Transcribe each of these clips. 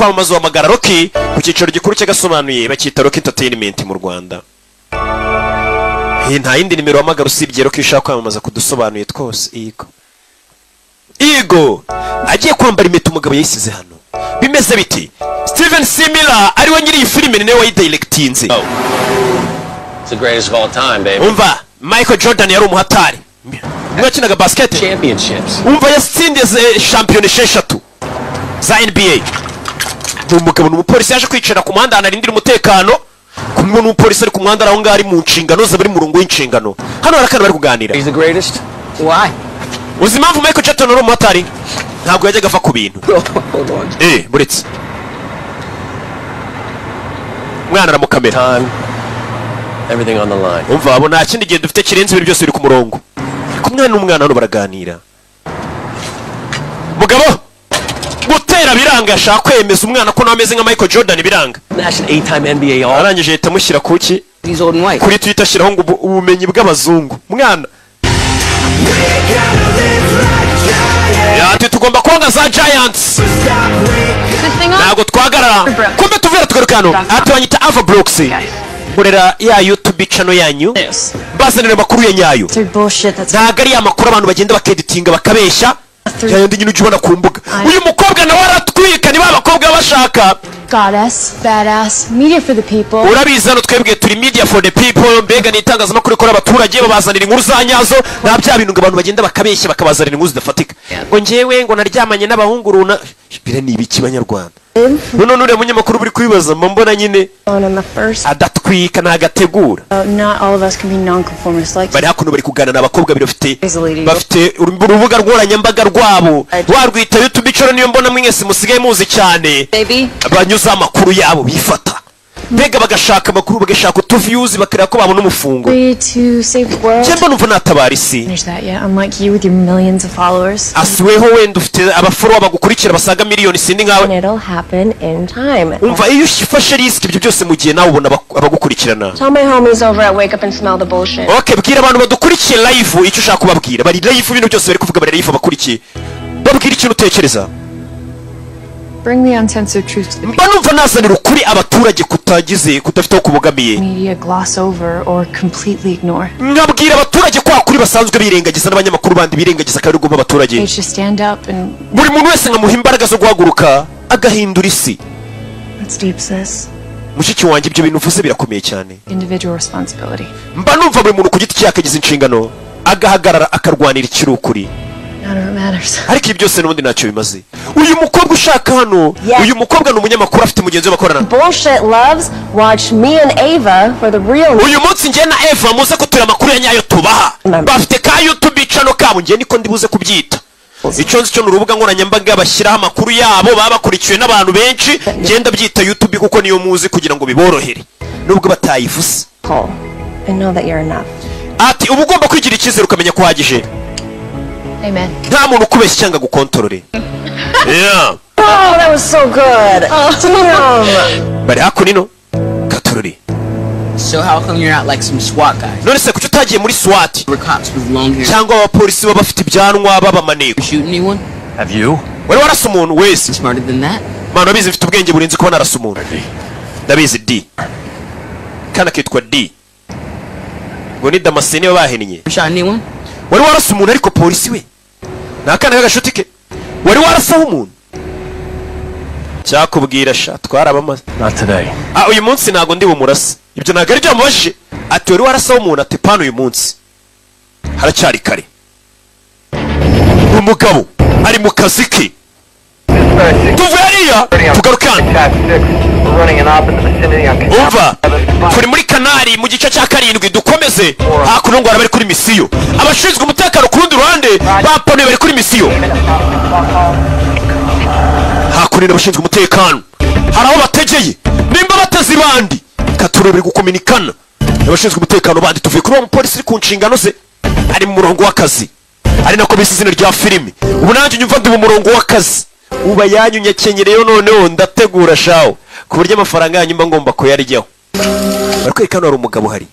kwamamaza uhamagara Rocky ku cyiciro gikuru cy'agasobanuye bacyita Rocky Entertainment mu Rwanda. Nta yindi nimero uhamagara usibye Rocky ushaka kwamamaza kudusobanuye twose. Igo agiye kwambara impeta umugabo yayisize hano. Bimeze biti Steven Simila ari we nyiri iyi filime ni nawe wayidirectinze. It's the greatest of all time, baby. Umva Michael Jordan yari umuhatari. Mwakinaga basket Championships. Umva yatsindiye shampiyona 6 za NBA. Umugabo n'umupolisi yaje kwicara ku muhanda anarindira umutekano. Kumwe n'umupolisi ari ku muhanda aho ngari mu nshingano ze bari mu rungo y'inshingano. Hano harakana bari kuganira. He's the greatest. Why? Uzi impamvu Michael Jordan ari umuhatari? Ntabwo yajyaga ava ku bintu. Buretse. Mwana aramukamera. Everything on the line. Umva abo nta kindi gihe dufite kirenze ibintu byose biri ku murongo. Kumwana n'umwana hano baraganira. Mugabo gutera biranga ashaka kwemeza umwana ko nameze nka Michael Jordan biranga. National 8-time NBA all. Arangije leta mushyira kuki? He's old and white. Kuri Twitter shiraho ngo ubumenyi bw'abazungu. Mwana. Tugomba konga za Giants. Ntabwo twagarara. Kumbe tuvera tugarukano. Atwanyita Ava Brooks. Murera ya YouTube channel yanyu. Bazanira makuru ya nyayo. Ntabwo ari amakuru abantu bagenda bakeditinga bakabeshya. Yayindi nyine ujibona ku mbuga. Uyu mukobwa nawe aratwika niba abakobwa bashaka. Goddess, badass, media for the people. Urabizi hano twebwe turi media for the people. Mbega ni itangazamakuru ikora abaturage babazanira inkuru za nyazo. Nta bya bintu ngo abantu bagenda bakabeshya bakabazanira inkuru zidafatika. Ngo njyewe ngo naryamanye n'abahungu runa. Bire ni ibiki banyarwanda. None nure munyamakuru buri kwibaza mbona nyine adatwika nagategura. Not all of us can be non-conformists like. Bari hakuno bari kugana n'abakobwa bafite urubuga rw'oranyambaga rwabo. Warwita YouTube channel niyo mbona mwese musigaye muzi cyane. Abanyuza amakuru yabo bifata. Mbega bagashaka amakuru bagashaka utuviews bakareba ko babona umufungo. Cyemba numva natabara isi. Unlike you with your millions of followers. Asweho wenda ufite abafollower bagukurikira basaga miliyoni sindi nkawe. It'll happen in time. Umva iyo ufashe risk ibyo byose mu gihe nawe ubona abagukurikirana. Tell my homies over at Wake Up and Smell the Bullshit. Okay, bwira abantu badukurikiye live icyo ushaka kubabwira. Bari live ibintu byose bari kuvuga bari live abakurikiye. Babwira ikintu utekereza. Bring the uncensored truth. Banumva nazanira ukuri abaturage kudafite kubogamiye. Media gloss over or completely ignore. Ngabwira abaturage kwa kuri basanzwe birengagiza n'abanyamakuru bandi birengagiza kandi rugomba abaturage. They should stand up and buri muntu wese ngamuha imbaraga zo guhaguruka agahindura isi. That's deep, sis. Mushiki wanjye ibyo bintu uvuze birakomeye cyane. Individual responsibility. Mbanumva buri muntu ku giti cye akagize inshingano agahagarara akarwanira ikirukuri. Ariko ibyo byose n'ubundi ntacyo bimaze. Uyu mukobwa ushaka hano, uyu mukobwa ni umunyamakuru afite mugenzi we bakorana. Bullshit loves watch me and Ava for the real. Uyu munsi njye na Eva muze kutura amakuru ya nyayo tubaha. Bafite ka YouTube channel kabo njye niko ndibuze kubyita. Icyo nzi cyo n'urubuga nkoranyambaga bashyiraho amakuru yabo babakurikiwe n'abantu benshi ngenda byita YouTube kuko niyo muzi kugira ngo biborohere. Nubwo batayivuze. I know that you're enough. Ati ubu ugomba kwigira icyizere ukamenya ko uhagije. Amen. Nta muntu ukubeshya cyangwa gukontorore. Yeah. Oh, that was so good. Damn. Bari hakunino katorori. So how come you're not like some SWAT guys? None se kuki utagiye muri SWAT? We're cops with long hair. Cyangwa abapolisi baba bafite ibyanwa baba maneko. Shoot anyone? Have you? Wari warasa umuntu wese. Smarter than that? Mano abizi mfite ubwenge burinzi kuba narasa umuntu. Ndabizi D. Kana kitwa D. Ngo ni Damascene babahenye. Shot anyone? Wari warasa umuntu ariko polisi we. Nakana kagashutike. Wari warasa umuntu. Cyakubwira sha twarabamaze. Not today. Uyu munsi nago ndi bumurasa. Ibyo nagari byo mubashije. Ati wari warasa umuntu ati pano uyu munsi. Haracyari kare. Umugabo ari mu kazi ke. Tuveriya tugarukana. Umva kuri muri kanari mu gice cya karindwi dukomeze hakuno ngo bari kuri misiyo. Abashinzwe umutekano ku rundi ruhande bapone bari kuri misiyo. Hakuno abashinzwe umutekano haraho bategeye nimba bateze bandi katurebere gukominikana. Abashinzwe umutekano bandi tuvuye kuri uwo polisi ku nshingano ze ari mu murongo w'akazi. Ari nako bise izina rya filimi. Ubu nanjye nyumva ndi mu murongo w'akazi. Uba yanyunyekenyereyo noneho ndategura shawo ku buryo amafaranga yanyu mba ngomba kuyaryaho. Barakwerekana hari umugabo hari.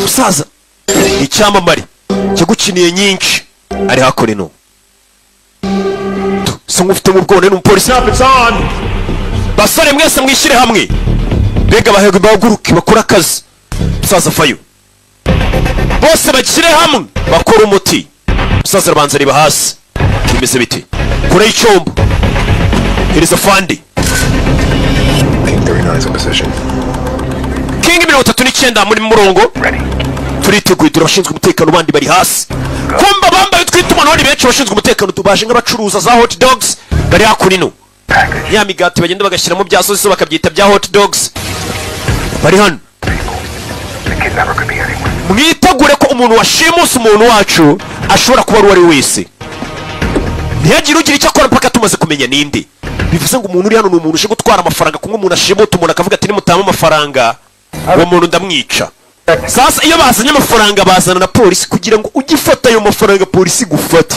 Musaza icyamamare cyagukiniye nyinshi ari hakurino. asa nk'ufite mu bwone n'umupolisi. Basore mwese mwishyire hamwe, mbega bahegwe bahaguruke bakora akazi. Musaza vayo, bose bashyire hamwe bakora umuti. Musaza arabanza areba hasi, bimeze bite? Kure y'icyombo, hereza fandi. King 39 muri murongo. Turiteguye, turabashinzwe umutekano bandi bari hasi. Kumba bambaye twitumana bari benshi bashinzwe umutekano, tubaje nk'abacuruza za hot dogs bari hakurino. Ya migati bagenda bagashyiramo bya sosiso bakabyita bya hot dogs bari hano. Mwitegure ko umuntu washimusa umuntu wacu ashobora kuba ari wese. Ntihagire ugira icyo akora mpaka tumaze kumenya ninde. Bivuze ngo umuntu uri hano ni umuntu uje gutwara amafaranga, kumwe umuntu ashimuta umuntu akavuga ati nimutama amafaranga uwo muntu ndamwica. Sasa iyo bazanye amafaranga bazana na polisi kugira ngo ugifata ayo mafaranga polisi gufata.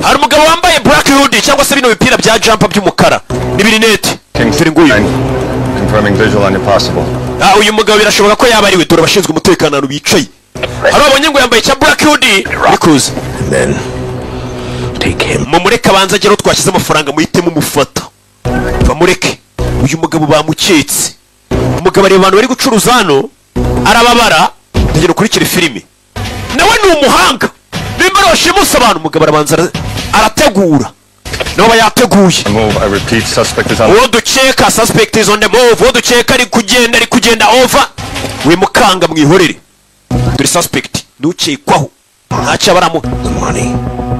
Hari umugabo wambaye black hoodie cyangwa se bino bipira bya jumper by'umukara n'ibirinete. Turi nguyu confirming visual on impossible. Uyu mugabo birashoboka ko yaba ari we, dore abashinzwe umutekano bicaye. Hari abonye ngo yambaye cya black hoodie bikuze. Then take him. Mumureke abanza agero twashyize amafaranga muhitemo umufata. Bamureke. Uyu mugabo bamuketse. Umugabo ari abantu bari gucuruza hano arababara, ndagera ukurikira filime. Nawe ni umuhanga. Nimba washimusa abantu, umugabo arabanza arategura. Nawe yateguye. Move, I repeat, suspect is on. Wodukeka suspect is on the move. Wodukeka ari kugenda over. We mukanga mwihorere. Turi suspect nukekwaho. Ntacyo baramo.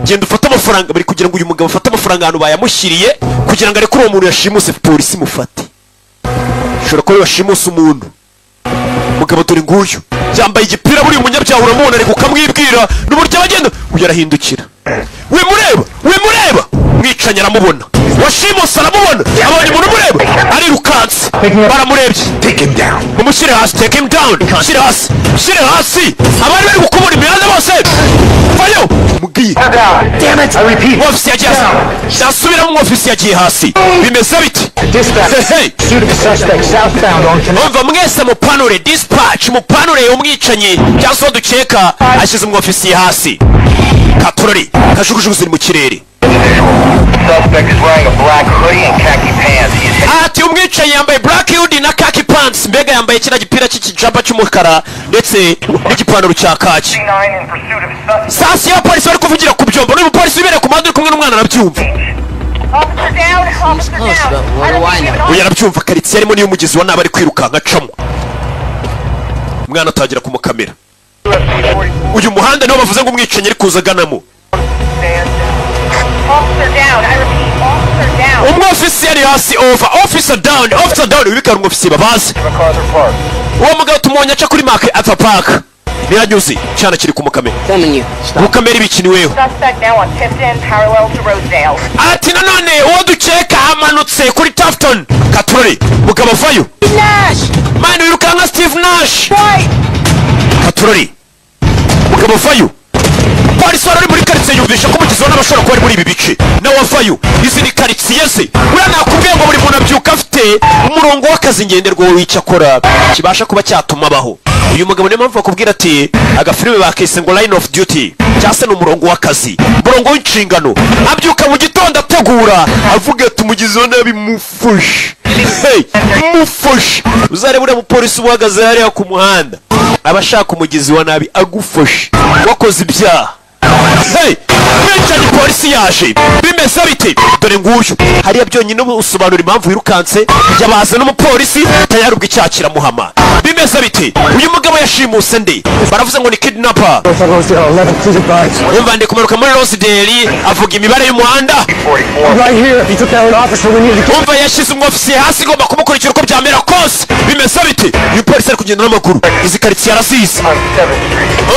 Genda ufata amafaranga, bari kugira ngo uyu mugabo afate amafaranga hano bayamushyiriye kugira ngo areke uwo muntu yashimuse polisi mufate. Shora ko yashimuse umuntu. Mugabo dore nguyu yambaye igipira buri umunyabyaha uramubona ari kukamwibwira n'uburyo bagenda uyarahindukira. We mureba mwicanye aramubona, washimuse aramubona, abonye umuntu mureba arirukanse baramurebye. Take him down. Umushyire hasi, take him down. Shyire hasi abari bari gukubura imihanda bose vayo mugiye. Damn it, I repeat. Ofisi yagiye hasi, nasubiramo umwofisi yagiye hasi. Bimeze biti? Umva mwese mupanure, dispatch mupanure umwicanyi cyangwa dukeka ashyize umwofisi hasi. Katurori kajugujugu ziri mu kirere. Ati umwicanyi yambaye black hoodie na khaki pants, mbega yambaye kira gipira cy'ikijamba cy'umukara ndetse n'igipantaro cya kaki. Sasa ya polisi bari kuvugira ku byombo, n'uyu polisi ubere ku muhanda uri kumwe n'umwana arabyumva. Yarabyumva karitsiye arimo niyo umugezi wa nabi ari kwirukanka acamo. Umwana atangira kumukamera. Uyu muhanda niwo bavuze ngo umwicanyi ari kuza aganamo. Umwofisi yari hasi, officer down ubikara umwofisi babazi. Uwo mugabo tumubonye aca kuri Mark Arthur Park. Biranyuze cyane kiri kumukamera. Mukamera ibikiniweho. Ati nanone uwo dukeka amanutse kuri Tufton. Katurori mugabo vayo. Mani wirukanka Steve Nash. Katurori mugabo vayo. Polisi wari muri karitsiye yumvisha ko umugizi wa n'abashobora kuba ari muri ibi bice. Nawe avayo, izi ni karitsiye ze. Uriya nakubwiye ngo buri muntu abyuka afite umurongo w'akazi ngenderwaho w'icyo akora kibasha kuba cyatuma abaho. Uyu mugabo niyo mpamvu bakubwira ati agafilime bakise ngo line of duty cyangwa se n'umurongo w'akazi, umurongo w'inshingano. Abyuka mu gitondo ategura avuga ati umugizi wa nabi mufushe. Mufushe. Uzarebe uriya mupolisi uhagaze hariya ku muhanda abashaka umugizi wa nabi agufashe wakoze ibyaha. Mwicanyi polisi yaje bimeze bite? Dore nguyu hariya byonyine usobanura impamvu yirukanse yabaza n'umupolisi tayarubwa icyaha kiramuhama. Bimeze bite? Uyu mugabo yashimuse nde? Baravuze ngo ni kidnapper. Umva ndi kumanuka muri Rosedale avuga imibare y'umuhanda. Umva yashyize umwofisi hasi ngomba kumukurikira uko byamera kose. Bimeze bite? Uyu polisi ari kugenda n'amaguru, izi karitsiye arasize.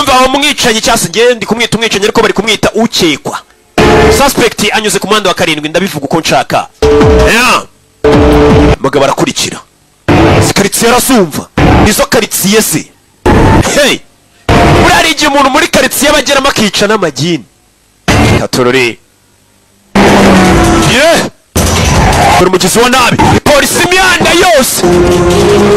Umva aho umwicanyi cyase ngiye ndi kumwita umwicanyi ariko bari kumwita ukekwa. Suspect anyuze ku muhanda wa 7 ndabivuga uko nshaka. Mugabo arakurikira. Izi karitsiye arasumva. Izo karitsiye se. Urari igihe umuntu muri karitsiye bageramo akica n'amagini. Katurori. Dore umugizi wa nabi, polisi imyanda yose.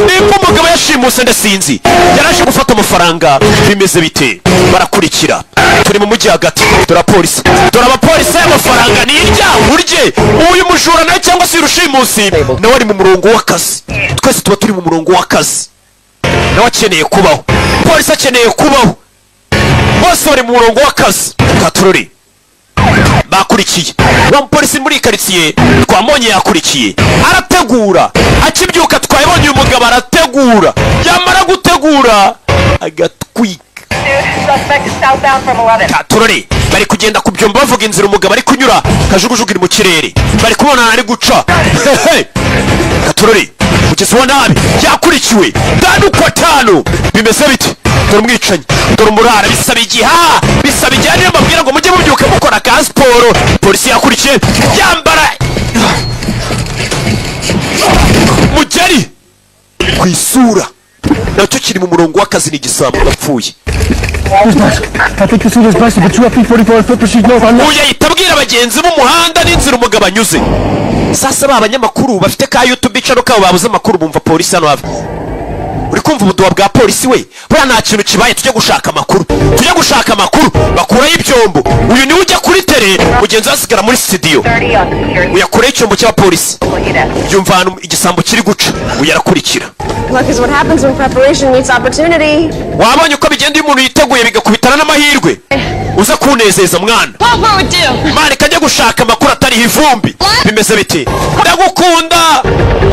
Nimba umugabo yashimuse ndasinzi yaraje gufata amafaranga. Bimeze bite? Barakurikira. turi mu mujyi hagati, dore abapolisi, dore abapolisi y'amafaranga nirya urye. Uyu mujura nawe cyangwa se urushimusi nawe ari mu murongo w'akazi. Twese tuba turi mu murongo w'akazi, nawe akeneye kubaho, polisi akeneye kubaho, bose bari mu murongo w'akazi. Katurori bakurikiye wa mupolisi muri karitsiye, twamubonye yakurikiye, arategura, akibyuka twabonye uyu mugabo arategura, yamara gutegura agatwika. Katurori bari kugenda ku byombo bavuga inzira umugabo ari kunyura, kajugujugu iri mu kirere, bari kubona ari guca. Katurori kugeza uwo nabi yakurikiwe 5-5 bimeze biti. Dore umwicanyi, dore umurara, bisaba igiha, bisaba igiha, niyo mbabwira ngo mujye mubyuka mukora ka siporo. Polisi yakurikiye yambara mugeri ku isura, nacyo kiri mu murongo w'akazi, ni igisambo gapfuye. Uyu ahita abwira abagenzi b'umuhanda n'inzira umugabo anyuze. Sasa ba abanyamakuru bafite ka YouTube channel kabo babuze amakuru, bumva polisi hano hafi. Uri kumva ubuduwa bwa polisi we? Buriya nta kintu kibaye, tujye gushaka amakuru, tujye gushaka amakuru, bakuraho ibyombo. Uyu niwe ujya kuri tele, mugenzi wasigara muri studio. Uyakoreye icyombo cy'abapolisi, yumva ahantu igisambo kiri guca, uyarakurikira. Luck is what happens when preparation meets opportunity. Wabonye uko bigenda iyo umuntu yiteguye bigakubitana n'amahirwe? Uza kunezeza mwana. Mani kajya gushaka amakuru atariho ivumbi. Bimeze biti? Ndagukunda.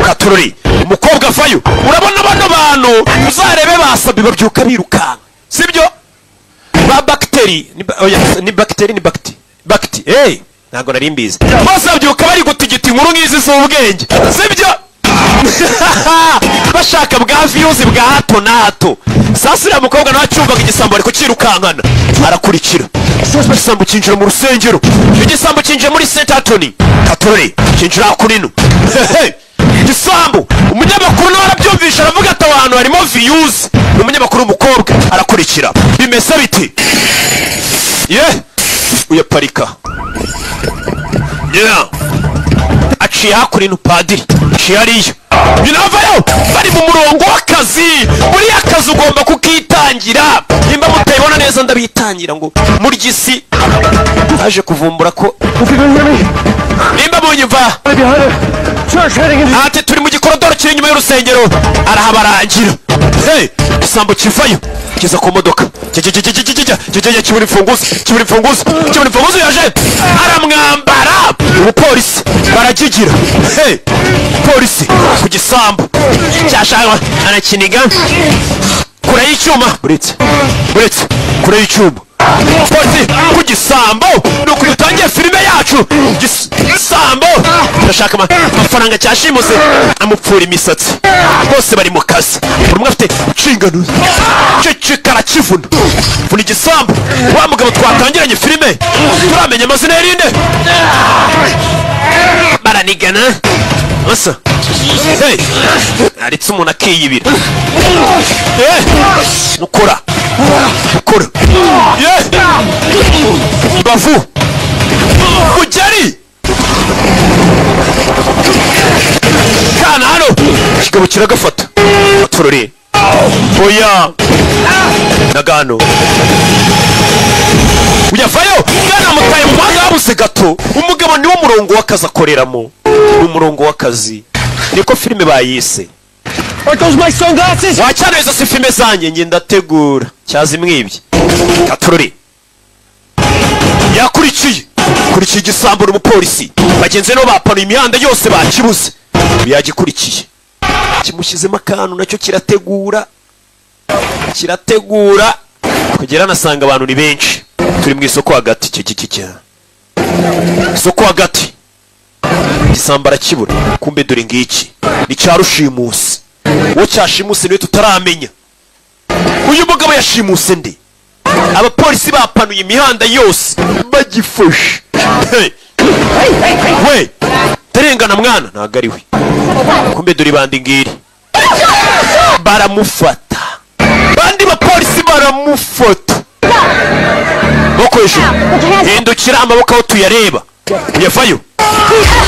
Katurori umukobwa avayo, urabona bano bantu uzarebe basabye babyuka birukanka, sibyo? Ba bakteri ni bakti ntago nari mbizi. Bose babyuka bari gutigita inkuru nk'izi z'ubwenge, sibyo? Bashaka bwa views bwa hato na hato. Sasa uriya mukobwa nawe acyumvaga igisambo ari kukirukankana, arakurikira. Igisambo cyinjira mu rusengero, igisambo cyinjira muri St. Anthony. Katurori cyinjira kunino. Igisambo umunyamakuru nawe arabyumvisha, aravuga ati abantu harimo views. Umunyamakuru umukobwa arakurikira, bimeze biti? Uyaparika. Aciye hakurino padiri, aciye hariya. Binavayo bari mu murongo w'akazi. Buriya akazi ugomba kukitangira. Nimba mutayibona neza ndabitangira ngo murya isi. Aje kuvumbura ko nimba munyumva ati turi mu gikorodoro kiri inyuma y'urusengero, arahabarangira. Igisambo kivayo kiza ku modoka, kibura imfunguzo yaje aramwambara. Umupolisi baragigira, polisi ku gisambo cyashaka arakiniga kure y'icyuma, uretse kure y'icyuma. Polisi ku gisambo nuko dutangiye filime yacu. Gisambo ndashaka amafaranga cyashimuse, amupfura imisatsi. Bose bari mu kazi, buri umwe afite inshingano. Cecekara kivuna vuna igisambo. Wa mugabo twatangiranye filime turamenya amazina y'irinde, baranigana asa. Aritse umuntu akiyibira. Mukora bavu mugeri kana hano kigabo kiragafata. Turore oya nagano uyavayo gana mutaye mu mwanya wabuze gato. Umugabo niwo murongo w'akazi akoreramo, umurongo w'akazi niko filime bayise. Wacyane izo si filime zanjye nge ndategura cyazi mwibye. Katurori yakurikiye igisambo n'umupolisi, bagenzi no bapanuye imihanda yose bakibuze. Yagikurikiye kimushyizemo akantu nacyo kirategura kugera nasanga abantu ni benshi. Turi mu isoko hagati, isoko hagati. Igisambo arakibura, kumbe dore ngiki ni cya rushimusi. Uwo cyashimuse niwe tutaramenya. Uyu mugabo yashimuse nde? Abapolisi bapanuye imihanda yose bagifashe. We terengana mwana, ntago ari we. Kumbe dore bandi ngiri baramufata, bandi bapolisi baramufata. Bokoje hindukira amaboko aho tuyareba. Uyavayo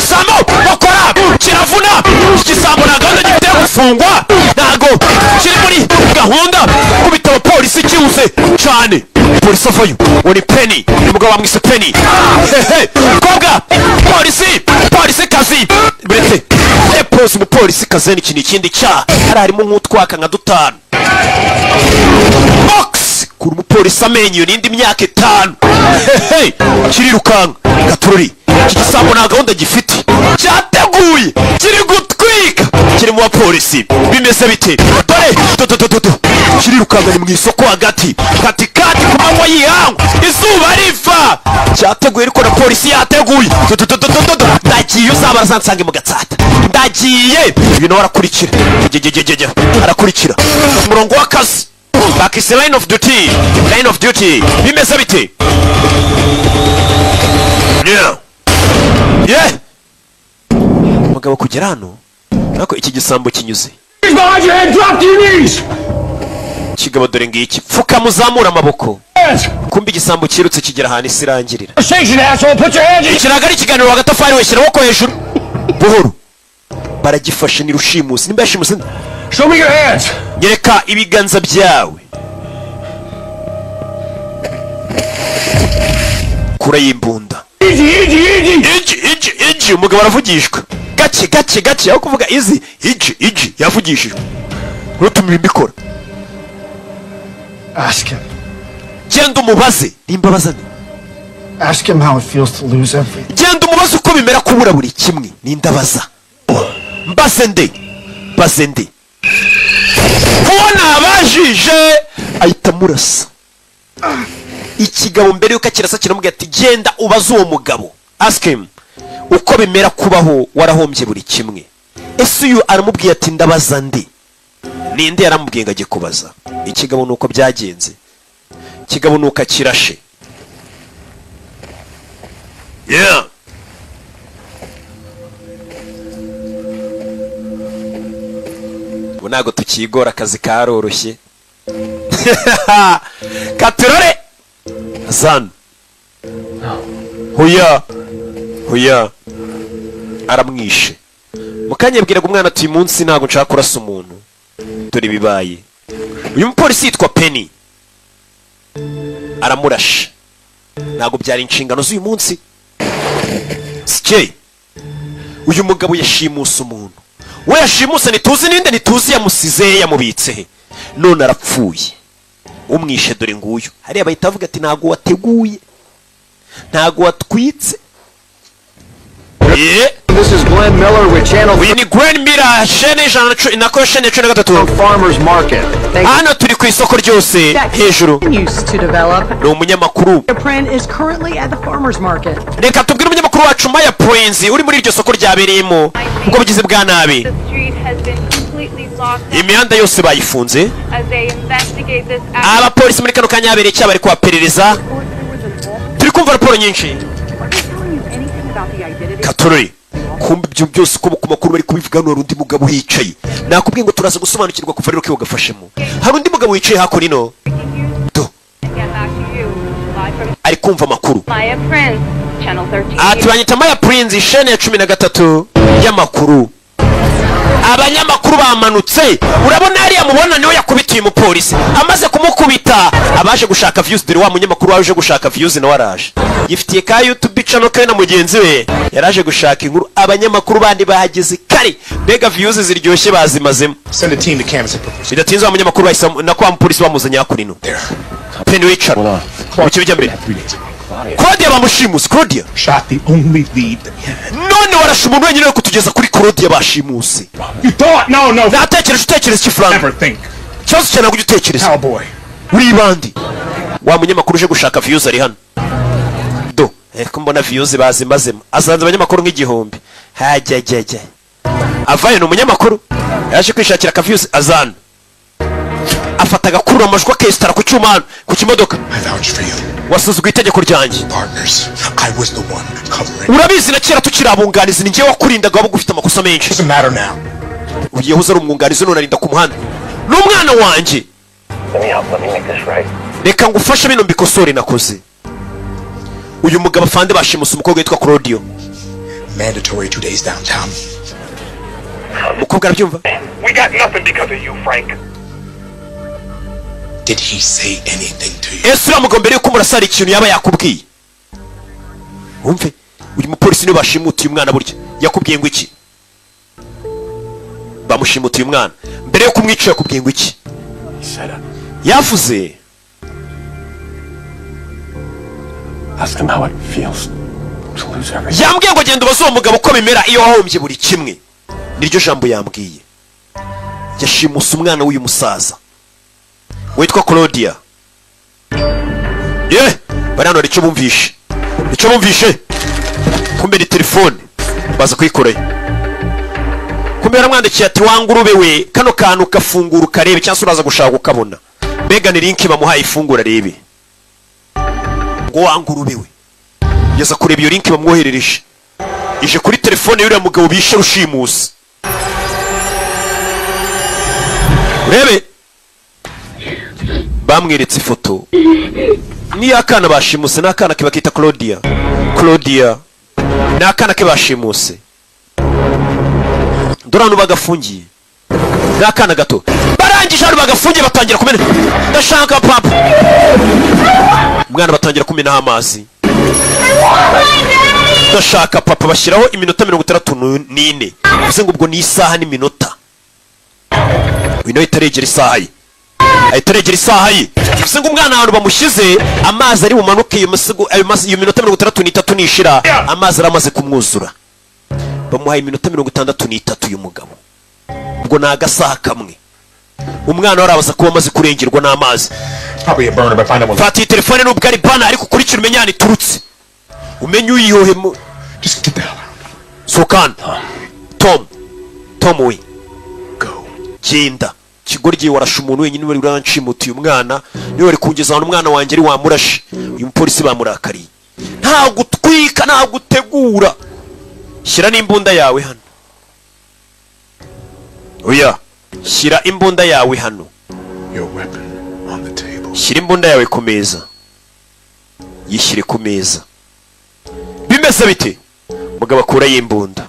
Sambo bakora kiravuna. Igisambo naganda gifite gufungwa, ntago kiri muri gahunda kubita abapolisi kiuza se cyane polisi avayo uwo ni Penny umugabo bamwise Penny kobwa polisi kazi bete epose umupolisi kazi ni ikintu ikindi cya harimo nk'utwaka nka dutanu box kuri umupolisi amenyo n'indi myaka 5 kirirukanka Gatururi iki gisambo nta gahunda gifite cyateguye kiri gutwika kiri mu bapolisi bimeze bite dore kirirukanka ni mu isoko hagati ku manywa y'ihangu izuba riva cyateguye ariko na polisi yateguye ndagiye uzaba arazansange mu gatsata ndagiye ibintu barakurikira arakurikira umurongo w'akazi back is line of duty bimeze bite umugabo kugera hano nako iki gisambo kinyuze kigabo dore ngiki pfuka muzamura amaboko kumbi igisambo kirutse kigera ahantu isi irangirira ikiraga ari ikiganiro wagatafari weshyira amaboko hejuru buhoro baragifashe ni rushimusi nimba yashimusi nyereka ibiganza byawe kura y'imbunda iji umugabo aravugishwa gake aho kuvuga iji yavugishijwe ntutume imbikora Ask him. Genda umubaze nimba bazana Ask him how it feels to lose everything. Genda umubaze uko bimera kubura buri kimwe nindabaza mbaze nde kubona abajije ahita murasa ikigabo mbere yuko akirasa kiramubwira ati genda ubaze uwo mugabo ask him uko bimera kubaho warahombye buri kimwe ese uyu aramubwiye ati ndabaza ninde yaramubwiye ngo ajye kubaza ikigabo nuko byagenze ikigabo nuko akirashe ubu ntabwo tukigora akazi karoroshye katurore zan huya aramwishe mukanya yabwiraga umwana ati uyu munsi ntabwo nshaka kurasa umuntu dore ibibaye uyu mupolisi yitwa Penny aramurashe ntabwo byari inshingano z'uyu munsi sikeye uyu mugabo yashimuse umuntu we yashimuse ntituzi ninde ntituzi yamusize yamubitse he none arapfuye umwishe dore nguyu hariya bahita bavuga ati ntabwo wateguye ntabwo watwitse This is Glenn Miller with Channel uyu ni Glenn Miller shene nako shene 13 Farmers Market. hano turi ku isoko ryose hejuru ni umunyamakuru reka tubwire umunyamakuru wacu Maya Prince uri muri iryo soko ryabereyemo ubwo bugizi bwa nabi imihanda yose bayifunze abapolisi muri kano kanya habereye icyaha bari kuhaperereza turi kumva raporo nyinshi Katururi kumbi ibyo byose uko ku makuru bari kubivuga hano hari undi mugabo hicaye nakubwiye ngo turaza gusobanukirwa kuva rero ko wagafashemo hari undi mugabo wicaye hakurino ari kumva amakuru ati banyita Maya Prince shene ya 13 y'amakuru abanyamakuru bamanutse urabona hariya mubona niwe yakubitiye umupolisi amaze kumukubita abaje gushaka views dore wa munyamakuru waje gushaka views nawe araje yifitiye ka YouTube channel ke na mugenzi we yaraje gushaka inkuru abanyamakuru bandi bahageze kare bega views ziryoshye bazimazemo Send a team to Kansas. bidatinze wa munyamakuru bahise na kwa mupolisi bamuzanye hakurino Penny wicara ukibijya mbere Claudia bamushimusi Claudia Shot the only lead that he had. none warashe umuntu wenyine kutugeza kuri Claudia bashimusi You thought? No. natekereje utekereza ikifranga Never think. cyose cyane kujya utekereza Cowboy. uri bandi wa munyamakuru uje gushaka views ari hano ko mbona views bazimazemo asanze abanyamakuru nk'igihumbi hajya avaye n'umunyamakuru yaje kwishakira ka views azana afata agakuru amajwi akesitara ku cyuma ku kimodoka wasuzugwa itegeko ryanjye urabizi na kera tukirabunganiza ni njyewe wakurindaga waba ugufite amakosa menshi ugiyeho ari umwunganizi none arinda ku muhanda n'umwana wanjye reka ngufashe bino mbikosore nakoze uyu mugabo afande bashimusa umukobwa witwa Claudio mandatory 2 days downtown. umukobwa arabyumva We got nothing because of you, Frank. Did he say anything to you? ese uriya mugabo mbere yuko umurasa hari ikintu yaba yakubwiye? Wumve uyu mupolisi niwe bashimutiye umwana burya yakubwiye ngo iki? Bamushimutiye umwana mbere yo kumwica yakubwiye ngo iki? Yavuze Ask him how it feels to lose everything. yambwiye ngo genda ubaze uwo mugabo uko bimera iyo wahombye buri kimwe. Niryo jambo yambwiye. Yashimuse umwana w'uyu musaza witwa Claudia. Bari hano icyo bumvishe kumbe ni telefone baza kuyikoreye. Kumbe yaramwandikiye ati wangurube we kano kantu kafungura ukarebe cyangwa se uraza gushaka ukabona. Mbega ni link bamuhaye ifungura rebe. Ngo wangurube we yaza kureba iyo link bamwoherereje. Ije kuri telefone y'uriya mugabo bishe rushimusi. Urebe bamweretse ifoto ni akana bashimuse, n'akana ke bakita Claudia n'akana ke bashimuse. Dorano bagafungiye n'akana gato barangije hano bagafungiye batangira kumena ndashaka papa. Umwana batangira kumenaho amazi ndashaka papa bashyiraho iminota 34 bivuze ngo ubwo ni isaha n'iminota. Wino itaregera isaha ye ayitaregera isaha ye bivuze ngo umwana ahantu bamushyize amazi ari bumanuke iyo minota 33 nishira amazi aramaze kumwuzura. Bamuhaye iminota 63 y'umugabo ubwo na agasaha kamwe. Umwana warabaza kuba amaze kurengerwa n'amazi. Fati telefone n'ubwo ari bana ariko kurikira umenyane turutse umenye uyihohemo. Just get the hell out. So can Tom we genda kigorgiye warasha umuntu wenyine wari urancimutiye umwana niwe wari kungeza ahantu umwana wanjye ari wamurashe. Uyu mupolisi bamurakariye nta gutwika nta gutegura. Shyira n'imbunda yawe hano. Oya shyira imbunda yawe hano. Your weapon on the table. Shyira imbunda yawe ku meza. Yishyire ku meza. Bimeze bite? Mugabo akura y'imbunda.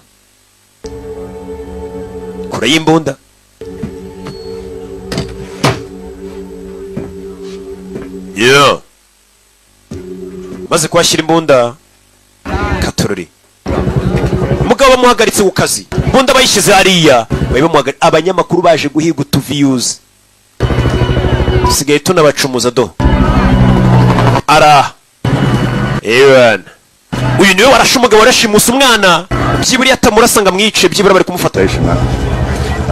Kura y'imbunda. Maze kwashyira imbunda katorori. Mugabo bamuhagaritse ku kazi. Imbunda bayishyize hariya. Abanyamakuru baje guhiga utuviews. Sigaye tunabacumuza do. Ara. Ewan. Uyu niwe warashe umugabo warashimusa umwana. Byiburi atamurasanga mwice byibura bari kumufata.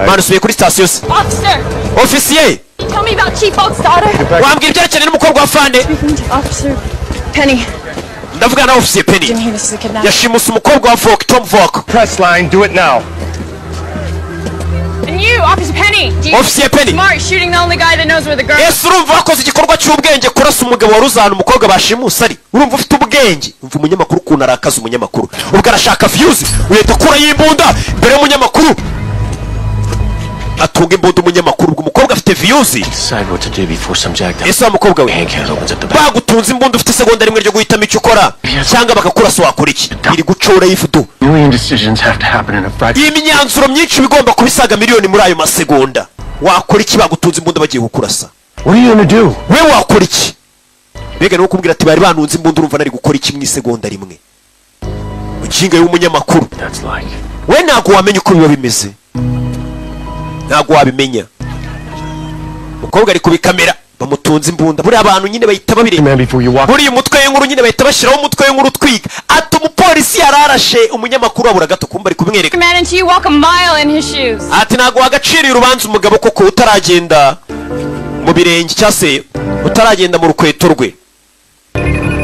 Manu subiye kuri station se. Officier. Tell me about Chief Oak's daughter. Wambwira ibyerekeye n'umukobwa wa Fande. Officer Penny. Ndavuga na Officier Penny. Yashimusa umukobwa wa Vok, Tom Vok. Press line, do it now. And you, Officer Penny. Officier Penny. Smart shooting the only guy that knows where the girl. Yes, urumva wakoze igikorwa cy'ubwenge kurasa umugabo waruzana umukobwa bashimusa ari. Urumva ufite ubwenge. Umva umunyamakuru kuntu arakaza umunyamakuru. Ubwo arashaka views. Uhita kura y'imbunda mbere y'umunyamakuru. Atunga imbunda umunyamakuru ubwo umukobwa afite views. Decide what to do before some jacked up Ese umukobwa we handcan opens up the back. bagutunze imbunda ufite segonda rimwe ryo guhitamo icyo ukora cyangwa bakakurasa wakora iki? Iri gucora yifudu. Million decisions have to happen in a fraction. Iyi myanzuro myinshi bigomba kubisaga miliyoni muri ayo masegonda. Wakora iki bagutunze imbunda bagiye kukurasa? What are you gonna do? We wakora iki? Bega no kubwira ati bari banunze imbunda urumva nari gukora iki mu isegonda rimwe. Ukinga y'umunyamakuru. That's like. We ntago wamenye uko biba bimeze. Ntago wabimenya. Mukobwa ari kubikamera bamutunze imbunda. Buri abantu nyine bahita babire. Buri umutwe w'inkuru nyine bahita bashiraho umutwe w'inkuru twiga. Ati umupolisi yararashe umunyamakuru abura gato kumba ari kumwereka. Man until you walk a mile in his shoes. Ati ntago wagaciriye urubanza umugabo koko utaragenda mu birenge cyase utaragenda mu rukweto rwe.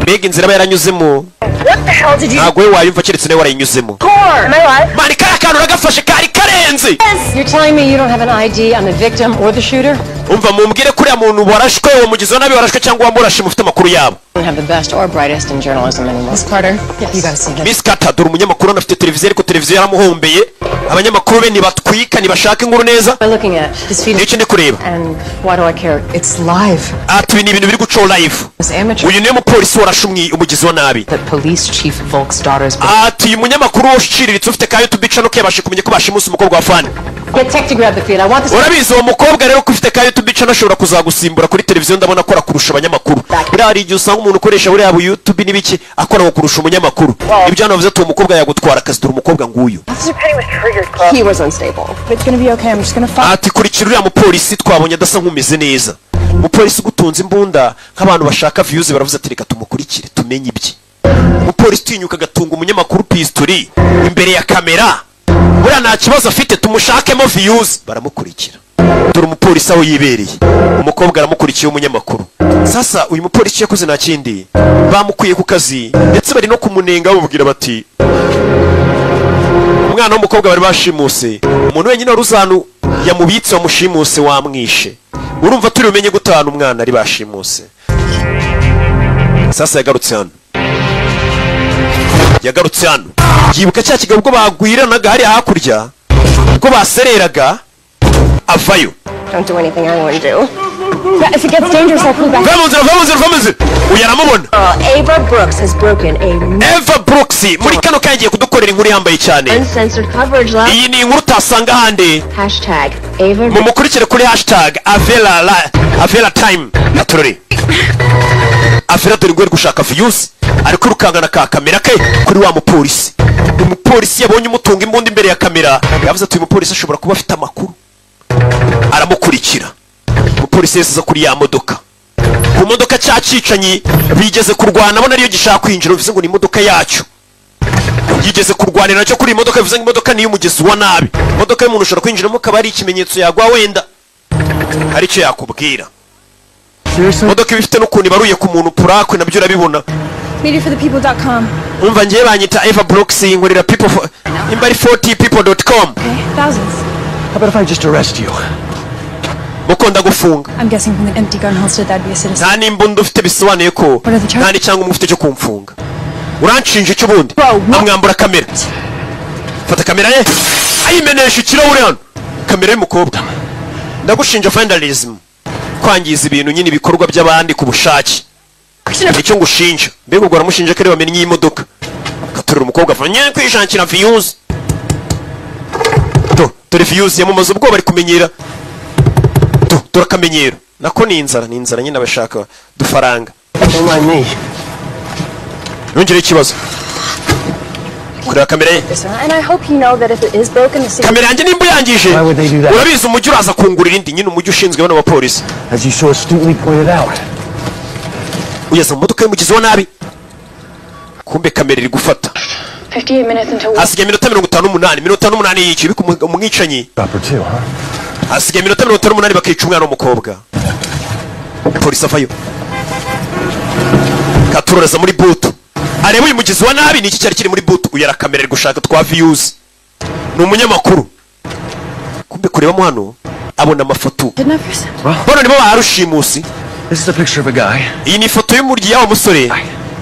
Mbega inzira yaranyuzemo. What the hell did you Ntago we wayumva keretse nawe warayinyuzemo. Am I live? Mani kara kantu ragafashe kari karenze. You're telling me you don't have an ID on the victim or the shooter? Umva mumbwire kuri ya muntu warashwe uwo mugizi nabi warashwe cyangwa wamurashe mufite makuru yabo. Don't have the best or brightest in journalism anymore. Miss Carter, you gotta see this. Miss Carter dore umunyamakuru anafite televiziyo ariko televiziyo yaramuhombeye. Abanyamakuru be nibatwika nibashaka inkuru neza. I'm looking at his feet. N'iki ndi kureba. And why do I care? It's live. Ati ni ibintu biri guco live. It's amateur. Uyu niwe mupolisi warashe umugizi wa nabi. The police chief Volk's daughter's. Ati umunyamakuru ushiriritse ufite ka YouTube channel ke yabashe kumenya ko bashimusa umukobwa wa Fani. Get Tech to grab the feed. I want this. urabizi uwo mukobwa rero ko ufite ka YouTube channel ashobora kuzagusimbura kuri televiziyo ndabona akora kurusha abanyamakuru buriya hari igihe usanga umuntu ukoresha buriya bu YouTube n'ibiki akora kurusha umunyamakuru ibyo hano bivuze ati uwo mukobwa yagutwara akazi dore umukobwa nguyu He was unstable. It's gonna be okay. I'm just gonna find. ati kurikira uriya mupolisi twabonye adasa nk'umeze neza umupolisi gutunze imbunda nk'abantu bashaka views baravuze ati reka tumukurikire tumenye ibye umupolisi tinyuka gatunga umunyamakuru pistoli imbere ya kamera buriya nta kibazo afite tumushakemo views baramukurikira dore umupolisi aho yibereye umukobwa aramukurikiye umunyamakuru sasa uyu mupolisi yakoze nta kindi bamukuye ku kazi ndetse bari no kumunenga bamubwira bati umwana w'umukobwa bari bashimuse umuntu wenyine wari uzanu yamubitse wamushimuse wamwishe urumva turi umenye gutana umwana ari bashimuse sasa yagarutse hano yibuka cya kigabo ubwo bagwiranaga hari hakurya ubwo basereraga avayo. Don't do anything I want to do. If it gets dangerous, I'll pull back. Vamos. Uyaramubona. Ava Brooks has broken a... Ava Brooks muri kano kagiye kudukorera inkuru yambaye cyane. Uncensored coverage lab. Iyi ni inkuru utasanga hande. #Ava. Mumukurikire kuri #Avela time. Naturore. Avela dore ngwe gushaka views. Ari kurukangana ka kamera ke kuri wa mupolisi. Umupolisi yabonye umutunga imbunda imbere ya kamera. Yavuze ati uyu mupolisi ashobora kuba afite amakuru. Aramukurikira. Umupolisi yese kuri ya modoka. Ku modoka cyacicanyi bigeze kurwana abona ariyo gishaka kwinjira bivuze ngo ni imodoka yacu. Yigeze kurwanira nacyo kuri imodoka bivuze ngo imodoka niyo umugezi wa nabi. Imodoka y'umuntu ushobora kwinjiramo kaba ari ikimenyetso yagwa wenda. Hari cyo yakubwira. Imodoka bifite n'ukuntu baruye ku muntu purakwe nabyo urabibona. Mediaforthepeople.com. Umva ngiye banyita Ava Brooks ngorera people imbari 40people.com. Okay, thousands. How about if I just arrest you? Mukonda gufunga. I'm guessing from the empty gun holster that'd be a citizen. Nta nimbunda ufite bisobanuye ko nta cyangwa umufite cyo kumfunga. Uranshinja icyo bundi. Amwambura kamera. Fata kamera ye. Ayimenesha ikirahure hano. Kamera y'umukobwa. Ndagushinja vandalism. Kwangiza ibintu nyine bikorwa by'abandi ku bushake. Icyo ngushinja. Mbega ubwo aramushinja ko ari bamenye iyi modoka. Katurira umukobwa afanye kwishankira views. Dore views yamumaze ubwo bari kumenyera. Turakamenyero. Nako ni inzara nyine abashaka dufaranga. Don't mind me. Nongere ikibazo. Kureba kamera ye. And I hope you know that if it is broken, the Kamera yanjye nimba yangije. Why would they do that? Urabizi umujyi uraza kungurira indi nyine umujyi ushinzwe bano bapolisi. As you so astutely pointed out. Ugeze mu modoka y'umugizi wa nabi. Kumbe kamera iri gufata. 58 minutes until... Hasigaye minota 58 y'iki biko umwicanyi. Upper two, huh? Hasigaye minota 58 bakica umwana w'umukobwa. Polisi avayo. Katuroreza muri butu. Areba uyu mugizi wa nabi niki cyari kiri muri butu uyara kamera iri gushaka twa views. Ni umunyamakuru. Kumbe kurebamo hano abona amafoto. Bano nibo barushimusi. This is a picture of a guy. Iyi ni foto y'umuryi yawo musore.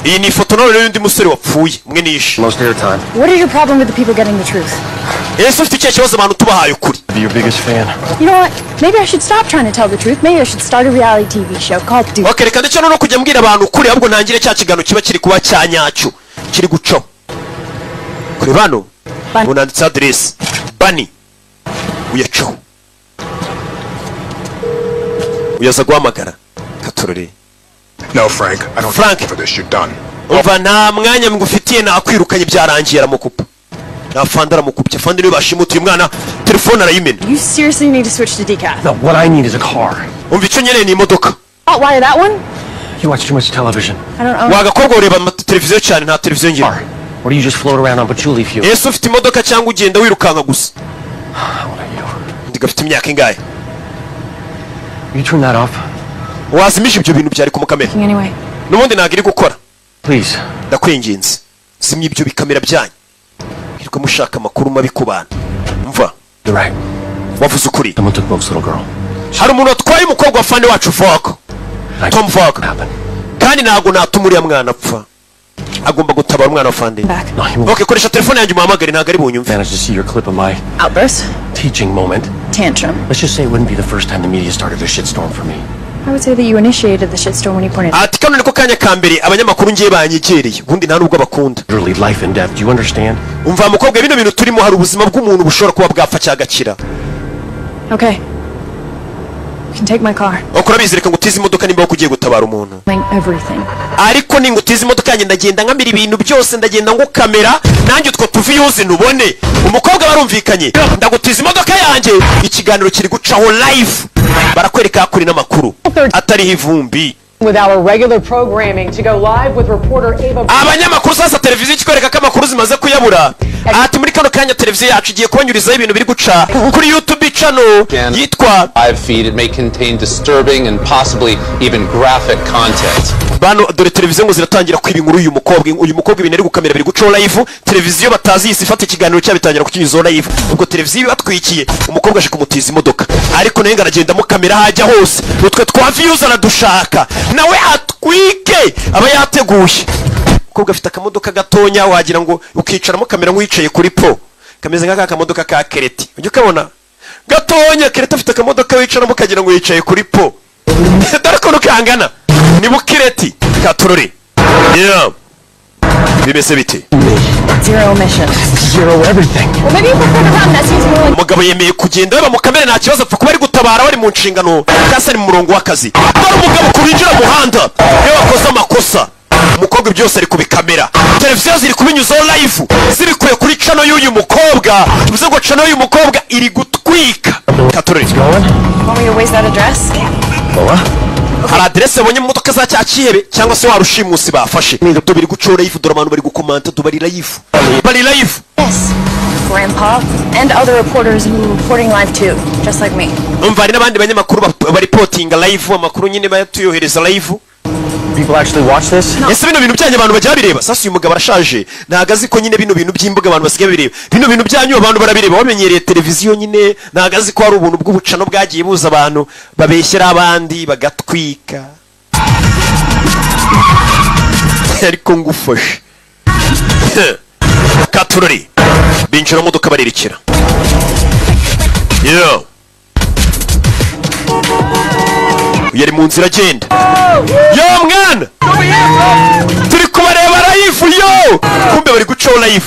Iyi ni foto none y'undi musore wapfuye umwe nishe. Most of your time. What is your problem with the people getting the truth? Yesu ufite icyo kibazo abantu tubahaye ukuri. Be your biggest fan. You know what? Maybe I should stop trying to tell the truth. Maybe I should start a reality TV show called Do. Okay, reka ndetse no kujya mbwira abantu ukuri ahubwo ntangire cya kigano kiba kiri kuba cyanyacyo kiri guco. Kuri bano unanditse address Bani uyaco. Uyaza guhamagara Katurore. No, Frank. I don't Frank. think for this. You're done. Umva nta mwanya ngufitiye nakwirukanye byarangiye aramukupa. Nafanda aramukupye. Fanda niwe bashimuta uyu mwana telefone arayimena. You seriously need to switch to decaf. No, what I need is a car. Umva icyo nyene ni imodoka. Oh, why that one? You watch too much television. I don't own. Wagakorwa ureba televiziyo cyane nta televiziyo ngira. Car. Or do you just float around on patchouli fuel? Yesu ufite imodoka cyangwa ugenda wirukanka gusa. What are you? Ndigafite imyaka ingahe? You turn that off? Wazimije ibyo bintu byari kumukamera. Anyway. Nubundi nagiri gukora. Please. Ndakwinginze. Simye ibyo bikamera byanyu. Hirwa mushaka makuru mabi ku bantu. Mva. You're right. Wavuze ukuri. Someone took Vogue's little girl. Hari umuntu atwaye umukobwa wa fande wacu Vogue. Tom Vogue. Kandi ntago natuma uriya mwana apfa. Agomba gutabara umwana wa fande. No, he won't. Okay, koresha telefone yanjye umuhamagare ntago ari bunyumve. Managed to see your clip of my Outburst. teaching moment. Tantrum. Let's just say it wouldn't be the first time the media started their shitstorm for me. I would say that you initiated the shitstorm when you pointed. Ati kano niko kanya kambere abanyamakuru ngiye banyegereye. Ubundi nta nubwo bakunda. Literally life and death. Do you understand? Umva mukobwa bino bintu turimo hari ubuzima bw'umuntu bushobora kuba bwapfa cyagakira. Okay. You can take my car. Okurabizi reka ngutize imodoka nimba kugiye gutabara umuntu. Everything. Ariko ningutize imodoka yanjye ndagenda nkamira ibintu byose ndagenda ngo kamera nanjye utwo tuviyuzi nubone. Umukobwa barumvikanye. Ndagutize imodoka yanjye ikiganiro kiri gucaho live. Barakwereka kuri n'amakuru. Atari hivumbi. With our regular programming to go live with reporter Ava. Abanyamakuru sasa televiziyo ikwereka ko amakuru zimaze kuyabura. Ati muri kano kanya televiziyo yacu igiye kubanyurizaho ibintu biri guca kuri YouTube channel yitwa live feed. It may contain disturbing and possibly even graphic content. Bano dore televiziyo ngo ziratangira kwiba inkuru uyu mukobwa ibintu ari gukamera biri guca live. Televiziyo batazi isifata ikiganiro cyabitangira kukinyuza live. Ubwo televiziyo batwikiye umukobwa aje kumutiza imodoka ariko naye ngaragenda mu kamera hajya hose utwe twa views aradushaka nawe atwike aba yateguye. Umukobwa afite akamodoka gatonya wagira ngo ukicaramo kamera nk'uyicaye kuri pro kameze nk'aka kamodoka ka Kereti. Ujye ukabona gatonya Kereti afite akamodoka wicaramo kagira ngo yicaye kuri pro. Dore ko nukangana ni Bukireti katurore. Yeah. Bimese bite? Zero emissions. Zero everything. Well, maybe you prefer to run Messi's ruling. Umugabo yemeye kugenda baba mu kamera nta kibazo apfa kuba ari gutabara bari mu nshingano kasa ni mu murongo w'akazi. Dore umugabo kubinjira muhanda iyo wakoze amakosa. Umukobwa byose ari kubikamera. Televiziyo ziri kubinyuzaho live. Zibikuye kuri channel y'uyu mukobwa. Tuvuze ngo channel y'uyu mukobwa iri gutwika. Katurore. Want me to waste that address? Hari adresse abonye mu modoka za cyakihebe cyangwa se warushimusi bafashe. Ibyo biri gucora live dore abantu bari gukomanta tubari live. Bari live. Yes. Grandpa and other reporters who are reporting live too, just like me. Umva hari n'abandi banyamakuru baripotinga live amakuru nyine bayatuyohereza live. People actually watch this? Ese bino bintu byanyu abantu bajya bireba. Sasa uyu mugabo arashaje. Nagazi ko nyine bino bintu by'imbuga abantu basigaye bireba. Bino bintu byanyu abantu barabireba bamenyereye televiziyo nyine. Nagazi ko ari ubuntu bw'ubucano bwagiye buza abantu babeshyera abandi bagatwika. Ariko ngufashe. Katurori. Binjira modoka barerekera. Yo. Yari mu nzira agenda. Yo mwana turi kubareba live yo kumbe bari guca live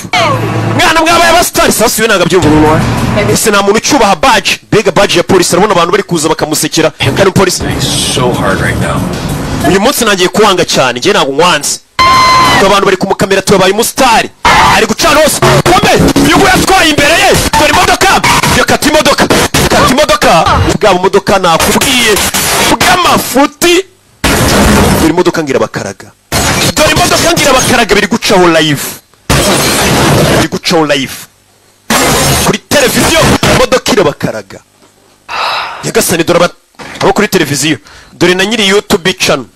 mwana mwabaye abasitari sasa uyu ntaga byumva ese nta muntu ucyubaha badge bega badge ya polisi arabona abantu bari kuza bakamusekera kandi polisi So hard right now. uyu munsi nagiye kuwanga cyane njye ntago nkwanze abantu bari kumukamera tubabaye umusitari ari gucana hose kumbe yugo yatwaye imbere ye dore imodoka yakata imodoka bwabo modoka nakubwiye bw'amafuti dore imodoka ngira bakaraga biri gucaho live kuri televiziyo imodoka irabakaraga nyagasani dore abo kuri televiziyo dore na nyiri YouTube channel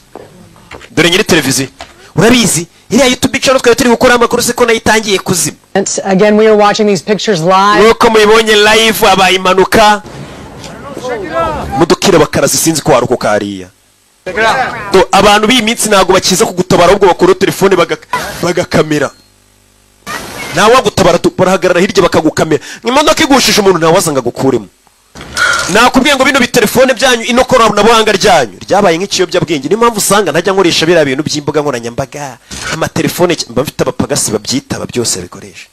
dore nyiri televiziyo urabizi iriya YouTube channel twari turi gukora amakuru se ko nayitangiye kuzima. Again, we are watching these pictures live. Nuko mubibonye live abaye impanuka imodoka irabakarazi sinzi ko waruko hariya. Abantu b'iminsi ntago bakiza kugutabara ahubwo bakora telefone bagakamera. Nawe wagutabara barahagarara hirya bakagukamera. Imodoka igushije umuntu nawe wazanga gukuremo. Nakubwiye ngo bino bitelefone byanyu ino koranabuhanga ryanyu ryabaye nk'ikiyobyabwenge. Niyo mpamvu usanga ntajya nkoresha biriya bintu by'imbuga nkoranyambaga amatelefone mba mfite abapagasi babyitaba byose bikoresha.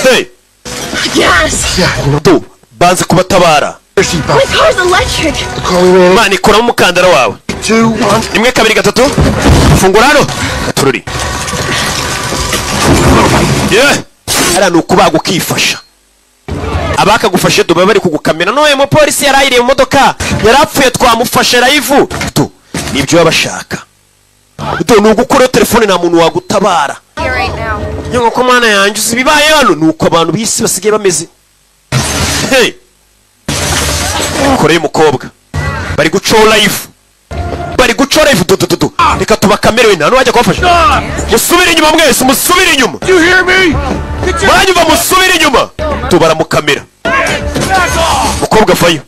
Hey! Yes! Do banze kubatabara. My car's electric! Mani kuramo umukandara wawe. 2, 1. Rimwe kabiri gatatu. Fungura hano. Katururi. Yeah! Ara nukubaga ukifasha. Abakagufashe do bari kugukamera noye mu polisi yarayiriye mu modoka yarapfuye twamufashe live do nibyo babashaka do nugukora telefone na muntu wagutabara Nyongo ko mana yanjye uzibibaye hano nuko abantu bisi basigaye bameze. Hey koreye mukobwa bari guco live do reka tubakamerewe nano wajya kubafasha musubire inyuma mwese musubire inyuma. You hear me? Banyuva musubire inyuma tubara mukamera mukobwa vayo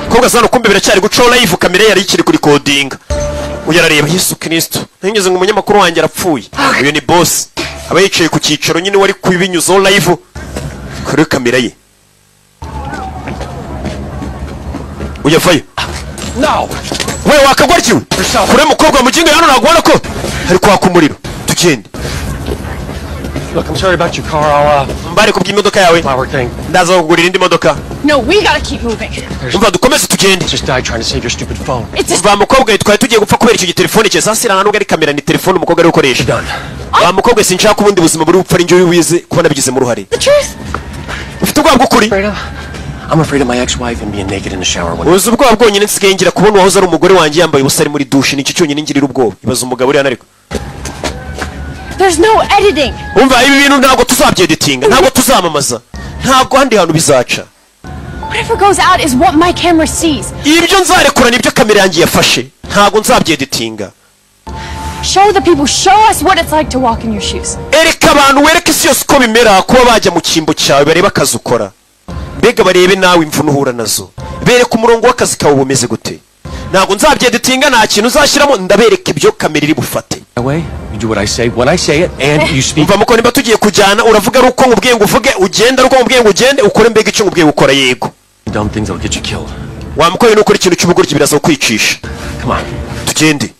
mukobwa zano kumbe biracyari guco live kamera yari ikiri kuri coding uyarareba Yesu Kristo ntigeze ngo umunyamakuru wanjye arapfuye uyu ni boss aba yicaye ku cyicaro nyine wari kubinyuzo live kuri kamera ye uyavayo No. we wakagwarkiwe kure mukobwa mujinga hano nagubona ko ari kwaka umuriro tugende Look, I'm sorry about your car. I'll, mbare kubw'imodoka yawe flower thing. ndaza kugurira indi modoka. No, we gotta keep moving. Umva dukomeze tugende. Just died trying to save your stupid phone. Umva mukobwa twari tugiye gupfa kubera icyo gitelefone cye sasirana nubwo ari kamera ni telefone umukobwa ari gukoresha. Done. Wa mukobwa sinshaka ubundi buzima buri gupfa injyo wize kubona bigize mu ruhare. The truth? Ufite ubwoba bw'ukuri? I'm afraid of my ex-wife and being naked in the shower one. Uzi ubwoba bwonyine nsigaye ngira kubona wahoze ari umugore wanjye yambaye ubusa ari muri douche nicyo cyonyine ngirira ubwoba. Ibaza umugabo uri ariko. There's no editing. Umva ibi bintu ntabwo tuzabyeditinga, ntabwo tuzamamaza. Ntabwo handi hantu bizaca. Whatever goes out is what my camera sees. Ibyo nzarekura nibyo kamera yanjye yafashe. Ntabwo nzabyeditinga. Show the people, show us what it's like to walk in your shoes. Ereka abantu wereke isi yose uko bimera kuba bajya mu cyimbo cyawe bareba akazi ukora. Mbega barebe nawe imvune uhura nazo. Bereka umurongo w'akazi kawe bumeze gute. Ntabwo nzabyeditinga nta kintu uzashyiramo ndabereka ibyo kamera iri bufate. You do what I say when I say it and you speak. Umva muko nimba tugiye kujyana uravuga ari uko ngubwiye ngo uvuge ugenda uko ngubwiye ngo ugende ukore mbega icyo ngubwiye gukora yego. Dumb things that'll get you killed. Wa mukoye no ukora ikintu cy'ubugoryi biraza kukwicisha. Come on. Tugende.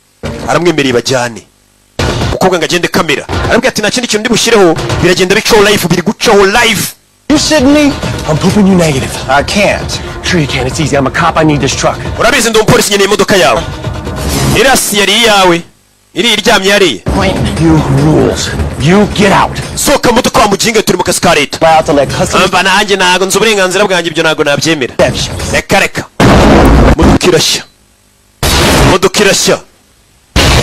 Aramwemereye bajyane. Ukobwa ngagende kamera. Arambwira ati nta kindi kintu ndi bushyireho biragenda bicaho live biri gucaho live. You sitting me? I'm pooping you negative. I can't. Sure you can. It's easy. I'm a cop. I need this truck. Urabizi ndi umupolisi nkeneye imodoka yawe. Irasi yari iyawe. Iri iryamye yariye. You rules. You get out. Soka modoka wa mujinga turi mu kazi ka leta. Amba nanjye ntago nzi uburenganzira bwanjye ibyo ntago nabyemera. Reka. Modoka irashya. Modoka irashya.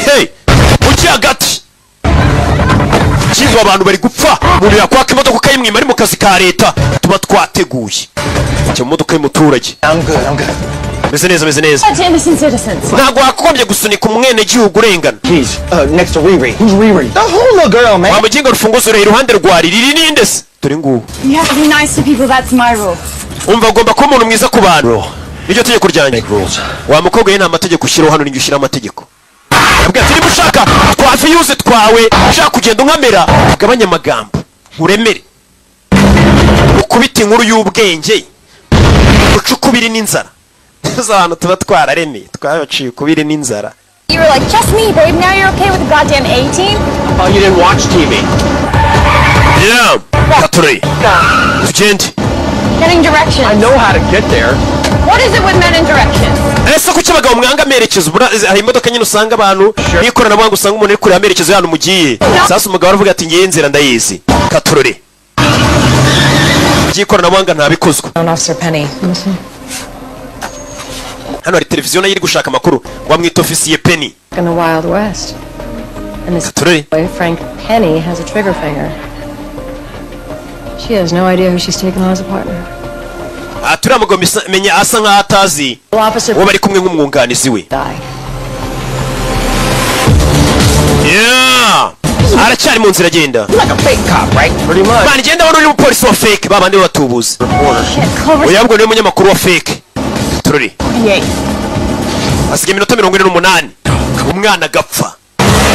Hey! Muki hagati. Kintu abantu bari gupfa. Umuntu yakwaka imodoka ukayimwima ari mu kazi ka leta. Tuba twateguye. Cyo modoka y'umuturage. I'm good. Meze neza. That's innocent citizens. Ntago wakombye gusunika umwene gihugu urengana. Please. Next to Riri. Who's Riri? The whole little girl, man. Wa mujinga rufunguzo rero iruhande rwa riri ninde se? Turi ngubu. You have to be nice to people, that's my rule. Umva ugomba kuba umuntu mwiza ku bantu. Nicyo tegeko ryanjye. Wa mukobwa ye nta mategeko ushyiraho hano ninjye ushyira amategeko. Yabwiye ati niba ushaka twa views twawe ushaka kugenda unkamera gabanya amagambo uremere ukubita inkuru y'ubwenge ucukubiri n'inzara. Abantu tuba twararemeye twabaciye ukubiri n'inzara. You were like, just me, babe. Now you're okay with the goddamn A-team? Oh, you didn't watch TV. Yeah, Katuri. Tugende. Getting directions. I know how to get there. What is it with men in directions? Ese kuki abagabo mwanga amerekezo hari imodoka nyine usanga abantu n'ikoranabuhanga usanga umuntu ari kure amerekezo y'ahantu mugiye. Sasa umugabo aravuga ati ngiye nzira ndayizi. Katurore. Ikoranabuhanga ntabikozwe. Officer Penny. Hano hari televiziyo nayo iri gushaka amakuru wamwita ofisiye Penny. In the Wild West. And this boy, Frank Penny, has a trigger finger. She has no idea who she's taken on as a partner. Turiya mugabo menya asa nk'aho atazi uwo bari kumwe nk'umwunganizi we. Yeah! Aracyari mu nzira agenda. Like a fake cop, right? Pretty much. Bani genda wano uri umupolisi wa fake babandi batubuza. Uyabwo ni umunyamakuru wa fake. Tururi. Asigaye iminota 48. Umwana agapfa.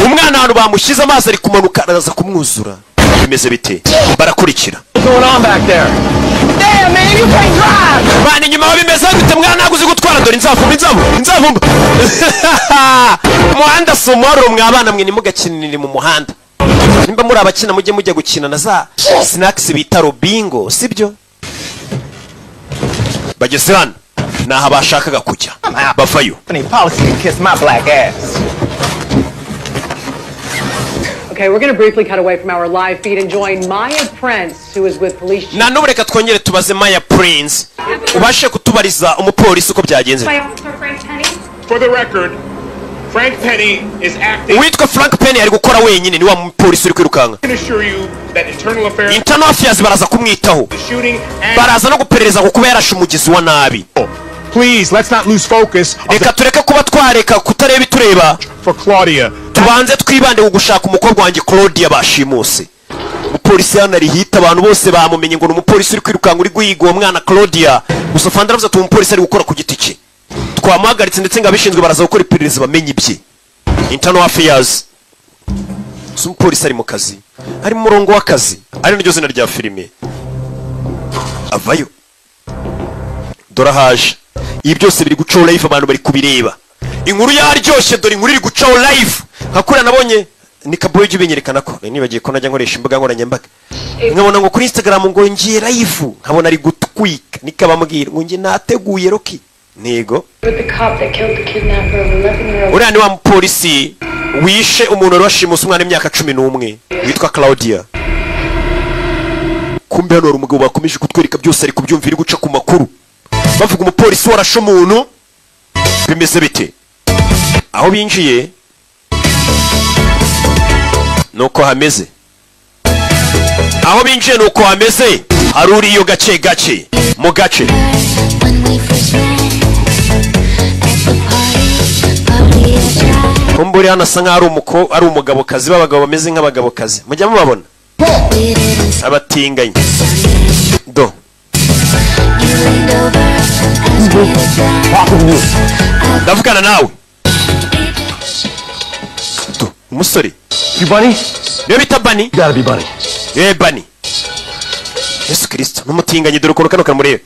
Umwana ahantu bamushyize amazi ari kumanuka araza kumwuzura. Bimeze bite? Barakurikira. What's going on back there? Damn, man, you can't drive! Bani nyuma babimeze bite mwana ntago uzi gutwara dore inzavumba. Muhanda somoro mwabana mwe nimugakinira mu muhanda. Nimba muri abakina mujye gukina na za snacks bita Robingo, sibyo? Bageze hano naho bashakaga kujya. Bavayo. Any policy to kiss my black ass. Okay, we're going to briefly cut away from our live feed and join Maya Prince, who is with police. Na nubureka twongere tubaze Maya Prince. Ubashe kutubariza umupolisi uko byagenze. For the record, Frank Penny is acting. Witwa Frank Penny ari gukora wenyine ni wa mupolisi uri kwirukanga. I can assure you that Internal affairs baraza kumwitaho. Baraza no guperereza kuko yarashe umugizi wa nabi. Please, let's not lose focus. Reka tureke kuba twareka kutareba itureba. For Claudia. Tubanze twibande ku gushaka umukobwa wanjye Claudia bashimuse. Umupolisi hano ari hita abantu bose bamumenye ngo umupolisi uri kwirukanga uri guhiga uwo mwana Claudia. Gusa Fandra avuze ati umupolisi ari gukora ku giti cye. Twamuhagaritse ndetse ngabishinzwe baraza gukora iperereza bamenye ibye. Internal affairs. Umupolisi ari mu kazi. Ari mu murongo w'akazi. Ari n'iryo zina rya filime. Avayo. Dorahaje. Ibi byose biri gucaho live abantu bari kubireba. Inkuru yaryoshye dore inkuru iri gucaho live. Hakura nabonye ni kaboyo jibinyerekana ko nibagiye ko najya nkoresha imbuga nkoranyambaga nkabona ngo kuri Instagram ngo ngiye live nkabona ari gutwika nikabamubwira ngo ngiye nateguye Rocky ntego uriya ni wa mupolisi wishe umuntu wari washimusa umwana w'imyaka 11 witwa Claudia. Kumbe hano hari umugabo bakomeje kutwereka byose ari kubyumvira guca ku makuru bavuga umupolisi warashe umuntu bimeze bite. Aho binjiye nuko hameze, aho binjiye nuko hameze, hari uriyo gace gace mu gace. Kumburi hano asa nkaho ari umugabo kazi, b'abagabo bameze nk'abagabo kazi, mujya mubabona abatinganye. Do ndavugana nawe. Do umusore You Bunny? niyo bita Bunny? You gotta be Bunny. Bunny. Yesu Kristo n'umutinganye, dore ukuntu kano kamurebe.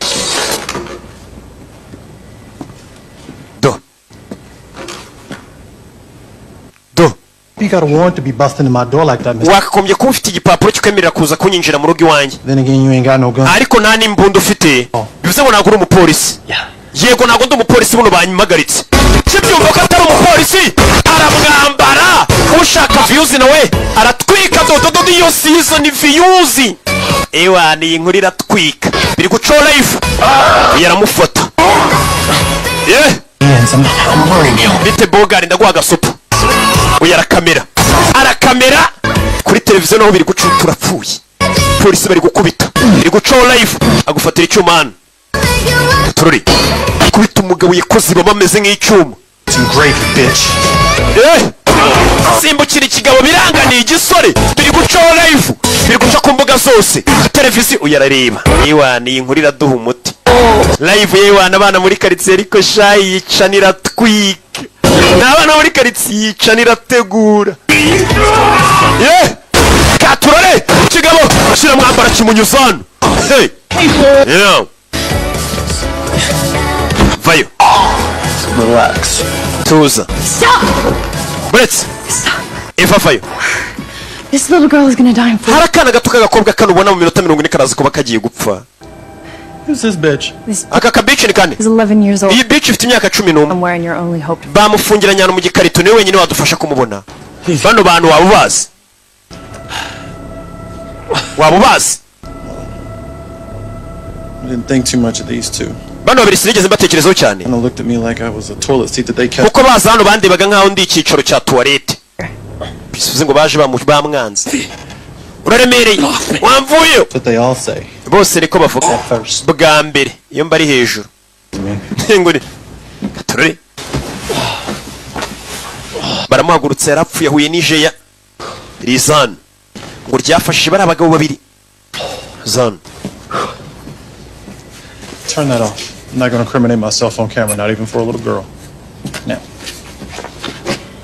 You got a warrant to be busting in my door like that, Mr. Wakagombye kuba ufite igipapuro cy'ukwemerera kuza kunyinjira mu rugo iwanjye. Then again, you ain't got no gun. Ariko nta n'imbunda ufite. Bivuze ngo ntabwo uri umupolisi. Yego ntabwo ndi umupolisi, buno banyimagaritse. Kibyumva ko atari umupolisi aramwambara. Ushaka views nawe aratwika dodo iyo season views. Ewa ni inkuru iratwika. Biri guca live. Yaramufata. Bite Bogari ndaguha gasopo. Uya arakamera kuri televiziyo naho biri guca turapfuye. Polisi bari gukubita. Biri guca live agufatira icyuma. Tururi. Kubita umugabo yakoze bameze nk'icyuma. Great bitch. Simbukira ikigabo biranganiye igisore. Biri guca live. Biri guca ku mbuga zose. Televiziyo uyarareba. Ewa ni inkuru iraduha umuti. Live yewe abana muri quartier ariko shayi yicanira twike. N'abana muri quartier yicanira tegura. Katurore kigabo shira mwambara kimunyuzano. Hey. Vayo. Relax. Tuza. Stop! Let's. Eva Vayo. This little girl is gonna die in 4. Harakana gato kagakobwa kanubona mu minota 40 karaza kuba kagiye gupfa. Who's this bitch? Aka kabici ni kane. He's 11 years old. Iyi bitch ifite imyaka 11. I'm wearing your only hope. Bamufungiranye hano mu gikarito niwe wenyine wadufasha kumubona. Bano bantu wabubazi. Wabubazi. I didn't think too much of these two. Bano babiri sinigeze mbatekerezaho cyane. And looked at me like I was a toilet seat that they kept. Kuko baza hano bandebaga nkaho ndi icyicaro cya toilette. Bisubize ngo baje bamwanze. Uraremereye. Wamvuye. But they all say. Bose riko bavuga. Bwa mbere iyo mbari hejuru. Nguri. Turere. Baramuhagurutse yarapfuye yahuye n'Ijeya. Rizan. Ngo ryafashije bari abagabo babiri. Zan. Turn that off. I'm not going to incriminate myself on camera, not even for a little girl. Now,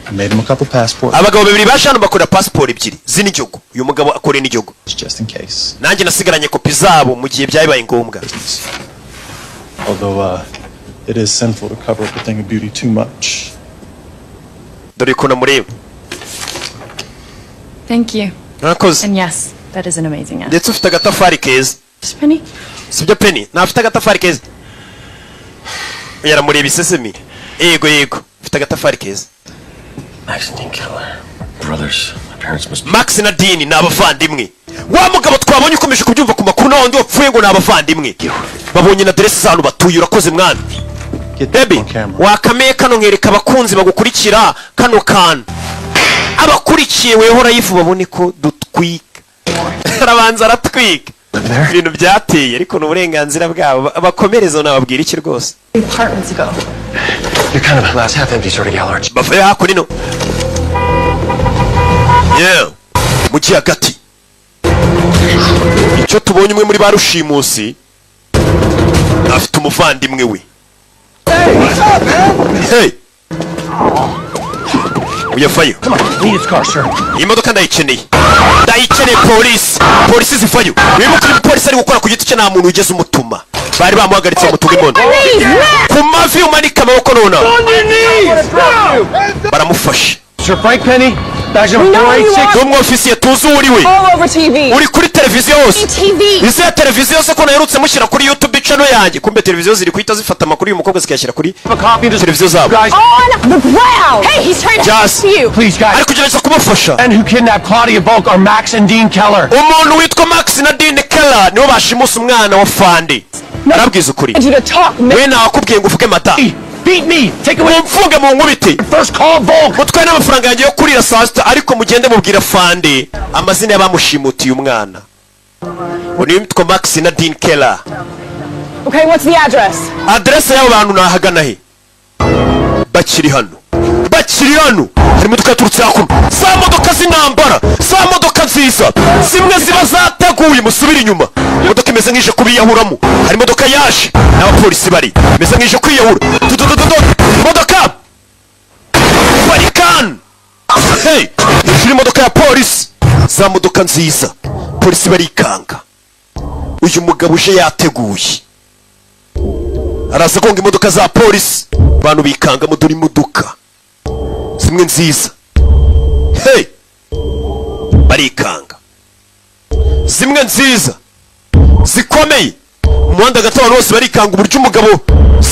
I made him a couple passports. Abagabo babiri bashano bakora passport ebyiri z'inigihugu. Uyu mugabo akore n'igihugu. Just in case. Nanjye nasigaranye kopi zabo mu gihe byabaye ngombwa. Although it is sinful to cover up a thing of beauty too much. Dore ko namureba. Thank you. Nakoze. And yes, that is an amazing act. Ndetse ufite agatafari keza. Penny? Sibyo Penny, nafite agatafari keza. Yaramureba isesemi. Yego ufite agatafari keza. Max and Dean Keller. Brothers. My parents must be. Max na Dean ni abavandimwe. Wa mugabo twabonye ukomeje kubyumva ku makuru nawo ndi wapfuye ngo ni abavandimwe. Babonye na adresse z'ahantu batuye, urakoze mwana. Baby, wakameye kano nkereka abakunzi bagukurikira kano kan. Abakurikiye weho urayifu babone ko dutwika. Arabanza aratwika. Ibintu byateye ariko n'uburenganzira bwabo bakomerezo nababwira iki rwose. Apartments ago. You're kind of a glass half empty sort of gal, aren't you? Bavuye hakurino. Mu hagati. Icyo tubonye umwe muri barushimusi afite umuvandimwe we. Hey. Uyafayo. Come on, leave this car, sir. Imodoka ndayikeneye. Ndayikeneye polisi. Polisi zifayo. Wibuka polisi ari gukora ku giti cye nta muntu ugeze umutuma. Bari bamuhagaritse mutuga imondo. Ku mavi umanika amaboko nona. Baramufashe. Sir Frank Penny, badge number 486. Umwofisiye tuzi uri we. All over TV. Uri kuri televiziyo hose. TV. Ise televiziyo se ko naherutse mushyira kuri YouTube channel yanjye. Kumbe televiziyo ziri kuhita zifata amakuru y'uyu mukobwa zikayashyira kuri televiziyo zabo. Guys, On the ground. Hey, he's trying to Just help you. please, guys. Ari kugerageza kumufasha. And who kidnapped Claudia Volk are Max and Dean Keller. Umuntu witwa Max na Dean Keller nibo bashimusa umwana wa Fandi. Narabwiza ukuri. I need you to talk, man. We nawakubwiye ngo uvuge mata. Beat me. Take away. Mumfunge mu nkubiti. First call Volk. Mutwaye n'amafaranga yanjye yo kurira saa sita ariko mugende mubwira Fandi amazina y'abamushimutiye umwana. Uyu witwa Max na Dean Keller. Okay, what's the address? Adresse y'abo bantu nahagana he? Bakiri hano. Hari imodoka yaturutse hakuno. Za modoka z'intambara, za modoka nziza, zimwe ziba zateguye musubira inyuma. Imodoka imeze nk'ije kubiyahuramo. Hari imodoka yaje n'abapolisi bari imeze nk'ije kwiyahura. Imodoka Barikan. Hey, hejuru imodoka ya polisi. Za modoka nziza, polisi barikanga. Uyu mugabo uje yateguye. Araza gonga imodoka za polisi. Abantu bikanga mu duri imodoka zimwe nziza. Hey, barikanga zimwe nziza zikomeye. Umuhanda gato abantu bose barikanga uburyo umugabo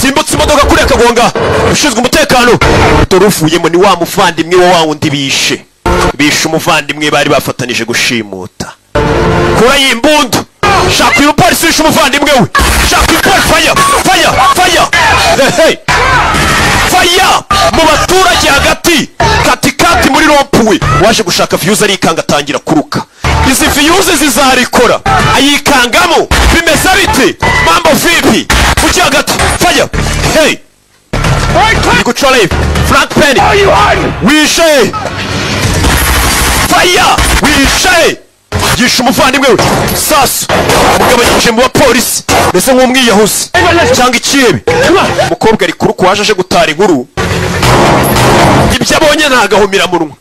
simbutse imodoka kuri akagonga. Ushinzwe umutekano dore uvuyemo ni wa muvandimwe wa wundi bishe umuvandimwe bari bafatanije gushimuta. Kura y'imbundu shaka uyu polisi wishe umuvandimwe we. Shaka uyu polisi. Fire. Hey, fire mu baturage hagati katikati muri rompuwe. Waje gushaka views arikanga atangira kuruka. Izi views zizarikora ayikangamo bimeze bite? Mambo vipi? Ujya hagati. Fire. Hey, gucora Frank Penny wishe. Fire wishe yishe umuvandimwe we. Sasu umugabo yinjiye mu bapolisi mbese nk'umwiyahuzi cyangwa ikihebe. Umukobwa ari kuruka waje aje gutara inkuru. Ibyo abonye ntagahumira munwa.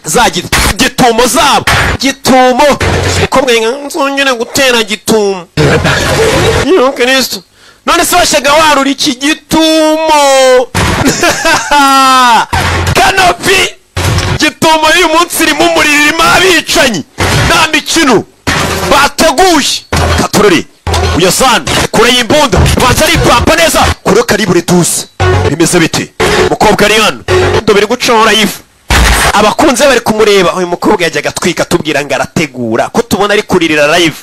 Za gitumo zabo. Gitumo umukobwa nzongere gutera gitumo. Kristo none se washaga warura iki gitumo. Kanopi gitumo uyu munsi iri mu muriro irimo abicanyi nta mikino bateguye. Katurore uyazana kure y'imbunda banza ari pampa neza kure karibure tuzi bimeze bite. Umukobwa ari hano ndobere gucora yifu. Abakunze bari kumureba. Uyu mukobwa yajyaga twika tubwira ngo arategura ko tubona ari kuririra live.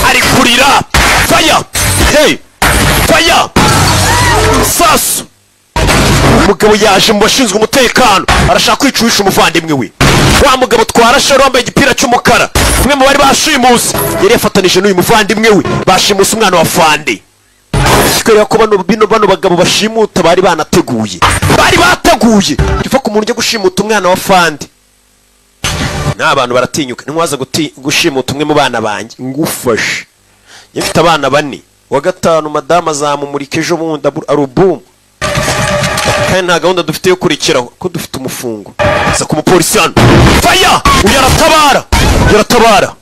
Ari kurira. Fire. Hey, fire. Sasu umugabo yaje mu bashinzwe umutekano arashaka kwicuhisha umuvandimwe we. Wa mugabo twarashe wambaye igipira cy'umukara umwe mu bari bashimuse yari yafatanije n'uyu muvandimwe we bashimuse umwana wa Fandi. Kikwera ko bano bagabo bashimuta bari banateguye. Bari bateguye kiva ku muntu ujya gushimuta umwana wa Fandi. N'abantu baratinyuka ntimwaza gushimuta umwe mu bana banjye ngufashe. Yifite abana bane wa gatanu madama azamumurika ejo bundi album. Kandi nta gahunda dufite yo kurikiraho ko dufite umufungo. Za ku mupolisi hano. Fire! Yaratabara.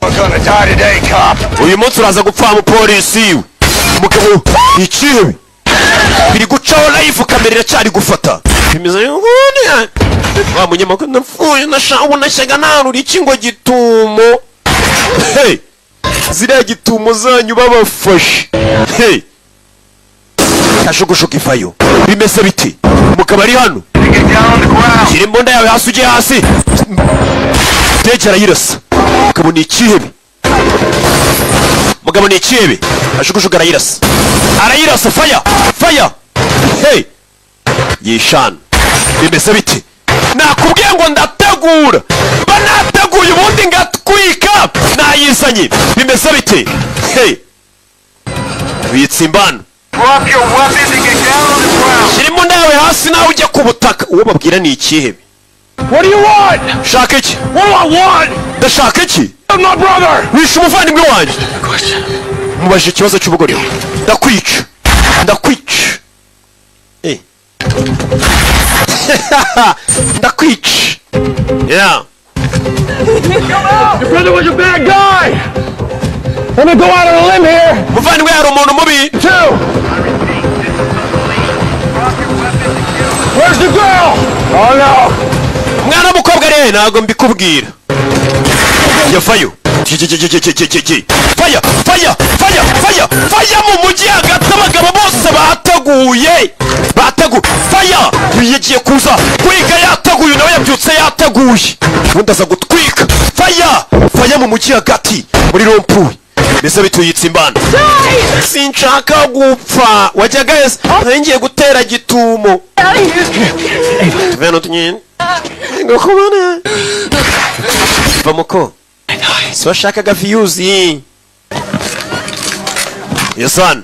Uyu munsi uraza gupfa mu polisi. Umugabo ikihebe biri gucaho live kamera iracyari gufata. Bimeze nk'ubundi wa munyamakuru napfuye nashaho nashyaga narura iki ngo gitumo. Hey, ziriya gitumo zanyu babafashe. Hey, kashukushuka ivayo bimeze biti. Umugabo ari hano kiri imbunda yawe hasi ujye hasi. Tegera yirasa. Umugabo ni ikihebe. Ashukushuka arayirasa. Fire. Hey, yishana bimeze biti. Nakubwiye ngo ndategura banateguye ubundi ngatwika nayizanye bimeze biti. Hey, bitse imbano. Shirimo ndawe hasi nawe ujya ku butaka. Uwo babwira ni ikihebe. What do you want? Shaka iki? What do I want? Ndashaka iki? My brother. Wishe umuvandimwe wanjye. Mubajije ikibazo cy'ubugore. Ndakwica. Ndakwica. Yeah. Your brother was a bad guy. Let me go out on a limb here. Muvandimwe yari umuntu mubi. Two. Where's the girl? Oh no. mwana w'umukobwa rero ntabwo mbikubwira yavayo faya mu mujyi hagati abagabo bose bateguye faya yagiye kuza kwiga yateguye nawe yabyutse yateguye ubundi aza gutwika faya mu mujyi hagati muri rompuwe mbese bituyitse imbana sinshaka gupfa wajyaga heza ngiye gutera gitumo tuveno tunyine ngakubona vamuko si washakaga viyuzi yasana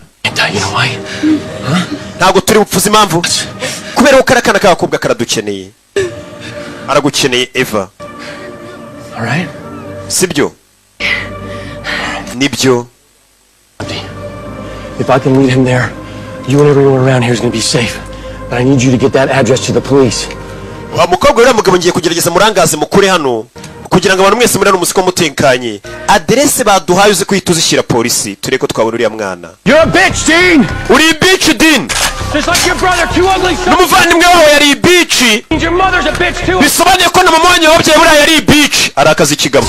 ntabwo turi bupfuza impamvu kubera ko kariya kana k'agakobwa karadukeneye aragukeneye Eva sibyo nibyo If I can lead him there, you and everyone around here is going to be safe. But I need you to get that address to the police. wa mukobwa rero mugabo ngiye kugerageza murangaze mukure hano kugira ngo abantu mwese muri hano musiko mutekanye adresse baduhaye uze kwita uzishyira polisi tureko ko twabona uriya mwana. You're a bitch, Dean. Uri bitch, Dean. Just like your brother, two ugly sons. N'umuvandimwe wawe yari bitch. Your mother's a bitch too. Bisobanuye ko na mama wanyu wabyaye buriya yari bitch. Arakaza ikigabo.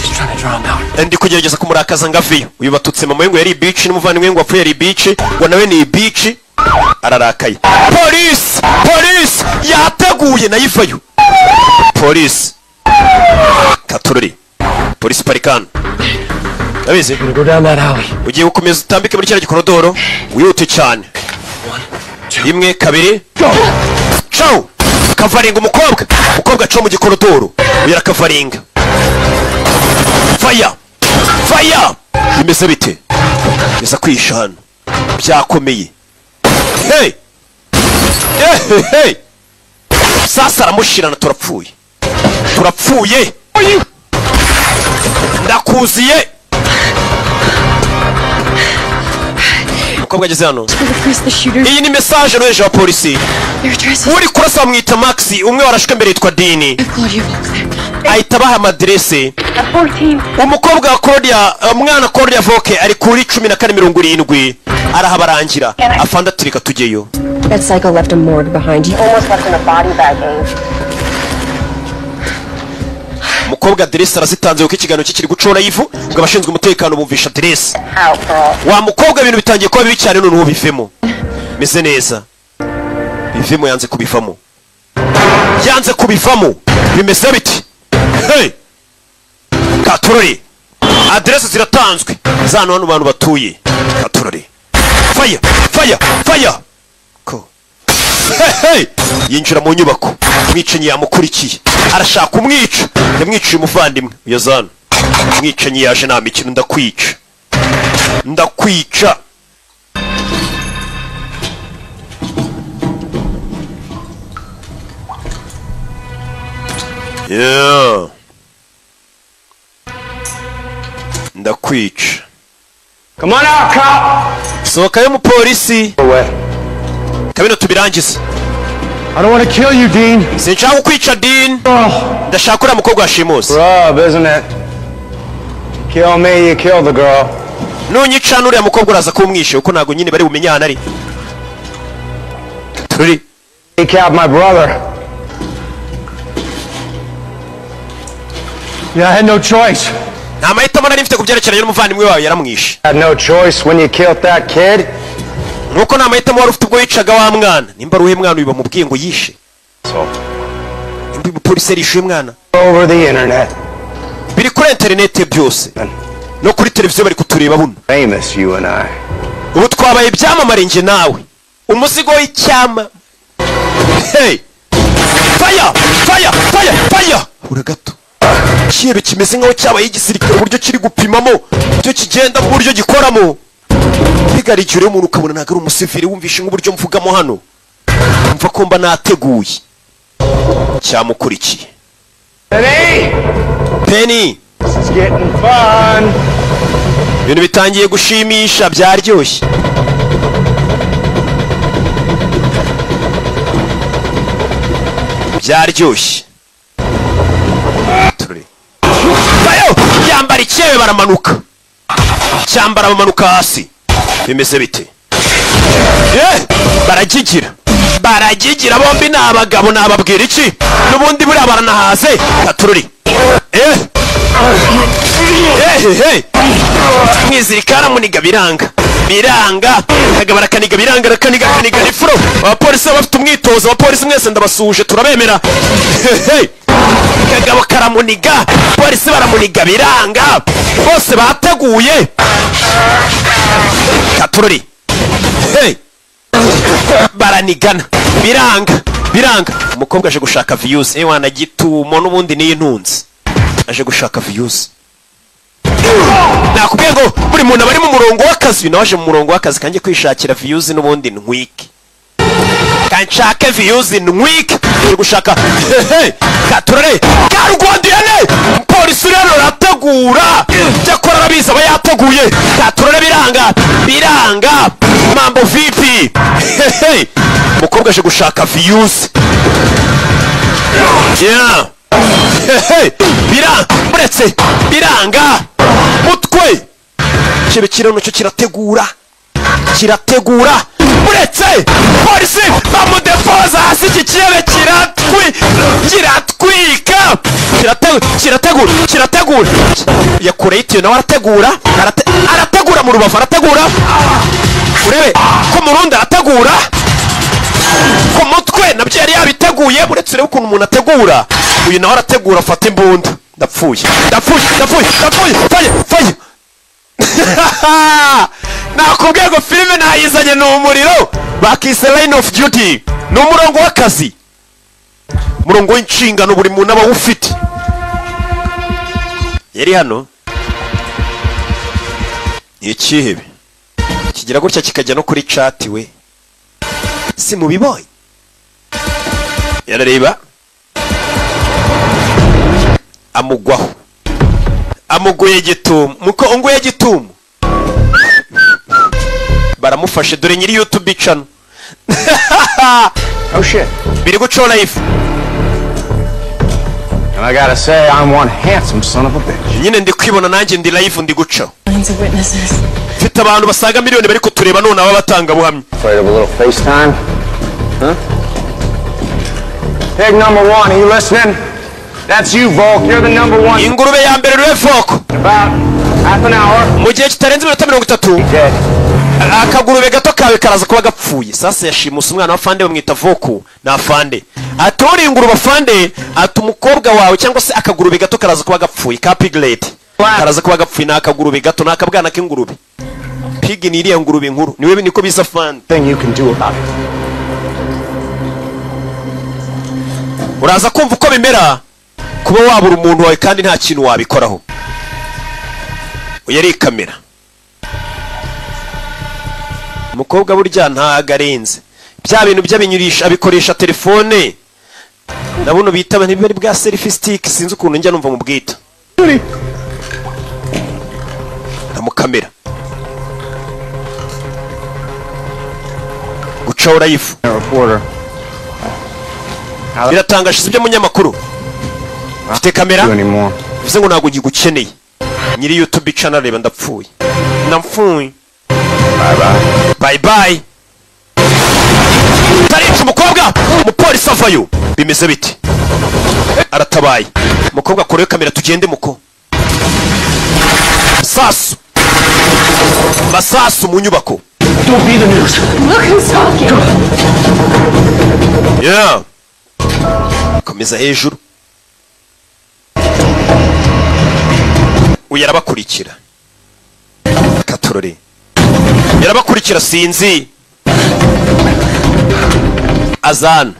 Ndi kugerageza kumurakaza ngaviyo. Uyu batutse mama we ngo yari bitch n'umuvandimwe ngo wapfuye yari bitch ngo nawe ni bitch. Ararakaye. Police yateguye nayivayo. Police Katururi. Police parikano. Abizi? Go down that alley. Ugiye gukomeza utambike muri kiriya gikorodoro wihute cyane. Imwe kabiri. Ciao. Kavaringa umukobwa. Umukobwa cyo mu gikorodoro. Uyara kavaringa. Fire. Bimeze bite? Bisa kwishana. Byakomeye. Hey. Sasa aramushirana turapfuye. Ndakuziye. Mukobwa ageze hano. Iyi ni message n'ejo wa polisi. Uri kurasa mwita Maxi umwe warashwe mbere yitwa Dini. Ahita baha amadresse. Umukobwa wa Claudia umwana Claudia Voke ari kuri 1470 arahabarangira afanda turika tugeyo. That psycho left a morgue behind. He almost left in a body bag, Eve. Mukobwa adresse arazitanze uko ikiganiro kikiri gucora yivu ngo abashinzwe umutekano bumvisha adresse. Wa mukobwa ibintu bitangiye kuba bibi cyane none ubivemo. Meze neza. Bivemo yanze kubivamo. Bimeze biti. Hey. Katurori. Adresse ziratanzwe. Zano hano bantu batuye. Katurori. Fire. Ko. Hey. Yinjira mu nyubako. Mwicenyi yamukurikiye. Arashaka kumwica. Yamwiciye umuvandimwe. Yazana. Mwicenyi yaje nta mikino ndakwica. Yeah. Ndakwica. Come on out, cop. Sohokayo mu polisi. Kabino tubirangiza. I don't want to kill you, Dean. Sinshaka kukwica, Dean. Ndashaka uriya mukobwa wa Shimusi. Rob, isn't it? Kill me, you kill the girl. Nunyica n'uriya mukobwa uraza kumwishe uko ntago nyine bari bumenye ahantu ari. Turi. He killed my brother. Yeah, I had no choice. Nta mahitamo nari mfite kubyerekeranye n'umuvandimwe wawe yaramwishe. I had no choice when you killed that kid. Nuko nta mahitamo wari ufite ubwo yicaga wa mwana. Nimba ari uhe mwana uyu bamubwiye ngo yishe. Nimba polisi yarishe mwana. Over the internet. Biri kuri internet byose. No kuri televiziyo bari kutureba buno. Famous, you and I. Ubu twabaye ibyamamare nje nawe. Umuzigo w'icyama. Hey. Fire. Uragato. Ikintu kimeze nkaho cyabaye igisirikare uburyo kiri gupimamo byo kigenda mu buryo gikoramo. Bigarikire umuntu ukabona ntago ari umusivili wumvishe nk'uburyo mvugamo hano. Mva ko mba nateguye. Cyamukurikiye. Penny. It's getting fun. Ibintu bitangiye gushimisha byaryoshye. Bayo yambara icyewe baramanuka. Bamanuka hasi. Bimeze bite? Baragigira. baragigira bombi n'abagabo nababwira iki n'ubundi buriya baranahaze katururi mwizirikana muniga biranga kagabo arakaniga biranga arakaniga nifuro abapolisi bafite umwitozo abapolisi mwese ndabasuhuje turabemera kagabo karamuniga polisi baramuniga biranga bose bateguye katururi baranigana biranga umukobwa aje gushaka views wana gitumo n'ubundi niyo intunzi aje gushaka views nakubwiye ngo buri muntu abari mu murongo w'akazi nawe aje mu murongo w'akazi kanjye kwishakira views n'ubundi ntwike kanshake views ntwike uri gushaka katurare karugondiyane polisi rero rategura cyakora arabizi aba yateguye katurare biranga mambo vipi umukobwa aje gushaka views muretse biranga mutwe kibe kirano cyo kirategura muretse polisi bamudepoza hasi iki kirebe kiratwika kirategura yakureye itiyo nawe arategura mu rubavu arategura urebe ko murundi arategura ku mutwe nabyo yari yabiteguye uretse urebe ukuntu umuntu ategura uyu nawe arategura afata imbunda ndapfuye faye nakubwiye ngo filime nayizanye ni umuriro bakise line of duty ni umurongo w'akazi umurongo w'inshingano buri muntu aba awufite yari hano ni ikihebe kigira gutya kikajya no kuri chat we si mubibonye yarareba amugwaho amuguye gitumo muko unguye gitumo baramufashe dore nyiri YouTube channel Oh shit. biri guco live And I gotta say, I'm one handsome son of a bitch. nyine ndi kwibona nanjye ndi live ndi guca Millions of witnesses. mfite abantu basaga miliyoni bari kutureba none aba batanga buhamya Afraid of a little FaceTime? Huh? Pig number one, are you listening? That's you, Volk. You're the number one. ingurube ya mbere rwe Volk About half an hour. mu gihe kitarenze iminota 30 Dead. akagurube gato kawe karaza kuba gapfuye sasa yashimusa umwana wa fande bamwita Voku na fande atori ingurube fande ati umukobwa wawe cyangwa se akagurube gato karaza kuba gapfuye ka piglet karaza kuba gapfuye na akagurube gato na akabwana k'ingurube pig ni iriya ngurube nkuru niwe niko bisa fande Thing you can do about it. uraza kumva uko bimera kuba wabura umuntu wawe kandi nta kintu wabikoraho yari kamera umukobwa burya ntagarenze bya bintu by'abinyurisha abikoresha telefone nabuno bitaba ntibari bwa selfie stick sinzi ukuntu njya numva mu bwita mu kamera guca urayifu biratangaje ibyo munyamakuru ufite kamera bivuze ngo ntabwo ngigukeneye nyiri YouTube channel reba ndapfuye napfuye bye bye tarica umukobwa umupolisi avayo bimeze biti aratabaye umukobwa akorewe kamera tugende muko masasu mu nyubako Don't be the news. Look who's talking. yeah komeza hejuru uyu yarabakurikira katorore yarabakurikira sinzi azana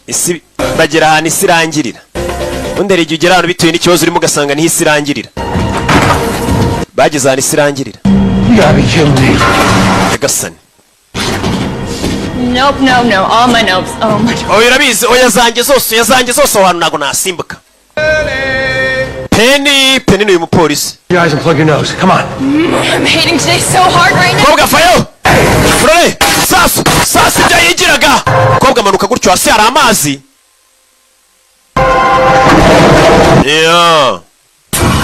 isi bagera ahantu isi irangirira undi igihe ugera ahantu bitewe n'ikibazo urimo ugasanga niho isi irangirira bageze ahantu isi irangirira yagasani Nope, all my nopes. Oh my God. oya urabizi oya zanjye zose aho hantu ntabwo nasimbuka Penny ni uyu mupolisi Your eyes and plug your nose. Come on. I'm hating today so hard right now. kobwa fayo furore sasu ibyo yigiraga kobwa amanuka gutyo hasi hari amazi yeah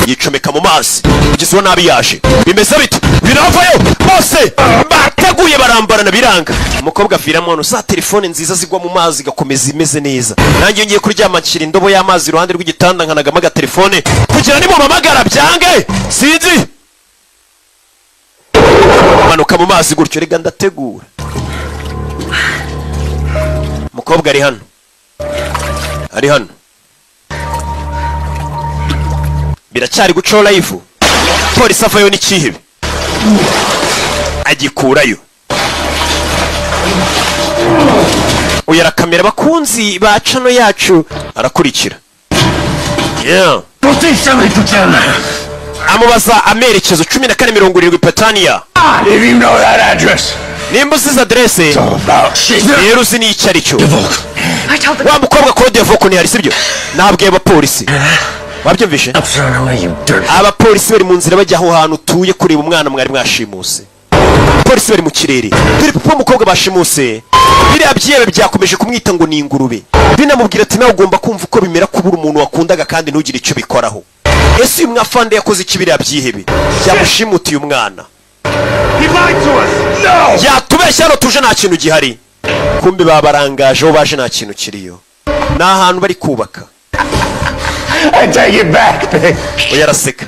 yicomeka mu mazi kugeza uwo nabi yaje bimeze bite biravayo bose bateguye barambara umwana biranga umukobwa aviramo hano za telefone nziza zigwa mu mazi gakomeza imeze neza nanjye ngiye kuryama nshyira indobo y'amazi iruhande rw'igitanda nkanagamo agatelefone kugira nimumamagara byange sinzi manuka mu mazi gutyo rega ndategura umukobwa ari hano biracyari gucaho live polisi avayo n'ikihebe agikurayo uyu arakamera abakunzi ba cano yacu arakurikira amubaza amerekezo 1470 Patania nimba usize adresse rero uzi n'icyo ari cyo wa mukobwa kode yavoko ntihari sibyo nabwiye abapolisi wabyumvishe abapolisi bari mu nzira bajya aho hantu utuye kureba umwana mwari mwashimuse polisi bari mu kirere dore papa umukobwa bashimuse biriya byebe byakomeje kumwita ngo ni ingurube binamubwira ati nawe ugomba kumva uko bimera kubura umuntu wakundaga kandi ntugire icyo bikoraho ese uyu mwafande yakoze iki biriya byihebe byamushimutiye umwana yatubeshya hano tuje nta kintu gihari kumbe babarangaje aho baje nta kintu kiriyo ni ahantu bari kubaka oya araseka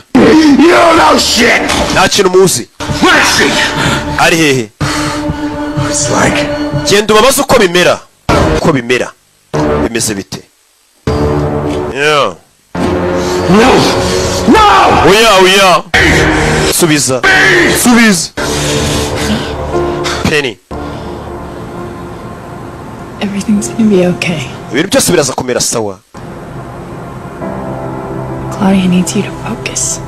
nta kintu muzi ari hehe genda ubabaze uko bimera bimeze bite oya subiza Penny Everything's gonna be okay. ibintu byose biraza kumera sawa Claudia needs you to focus.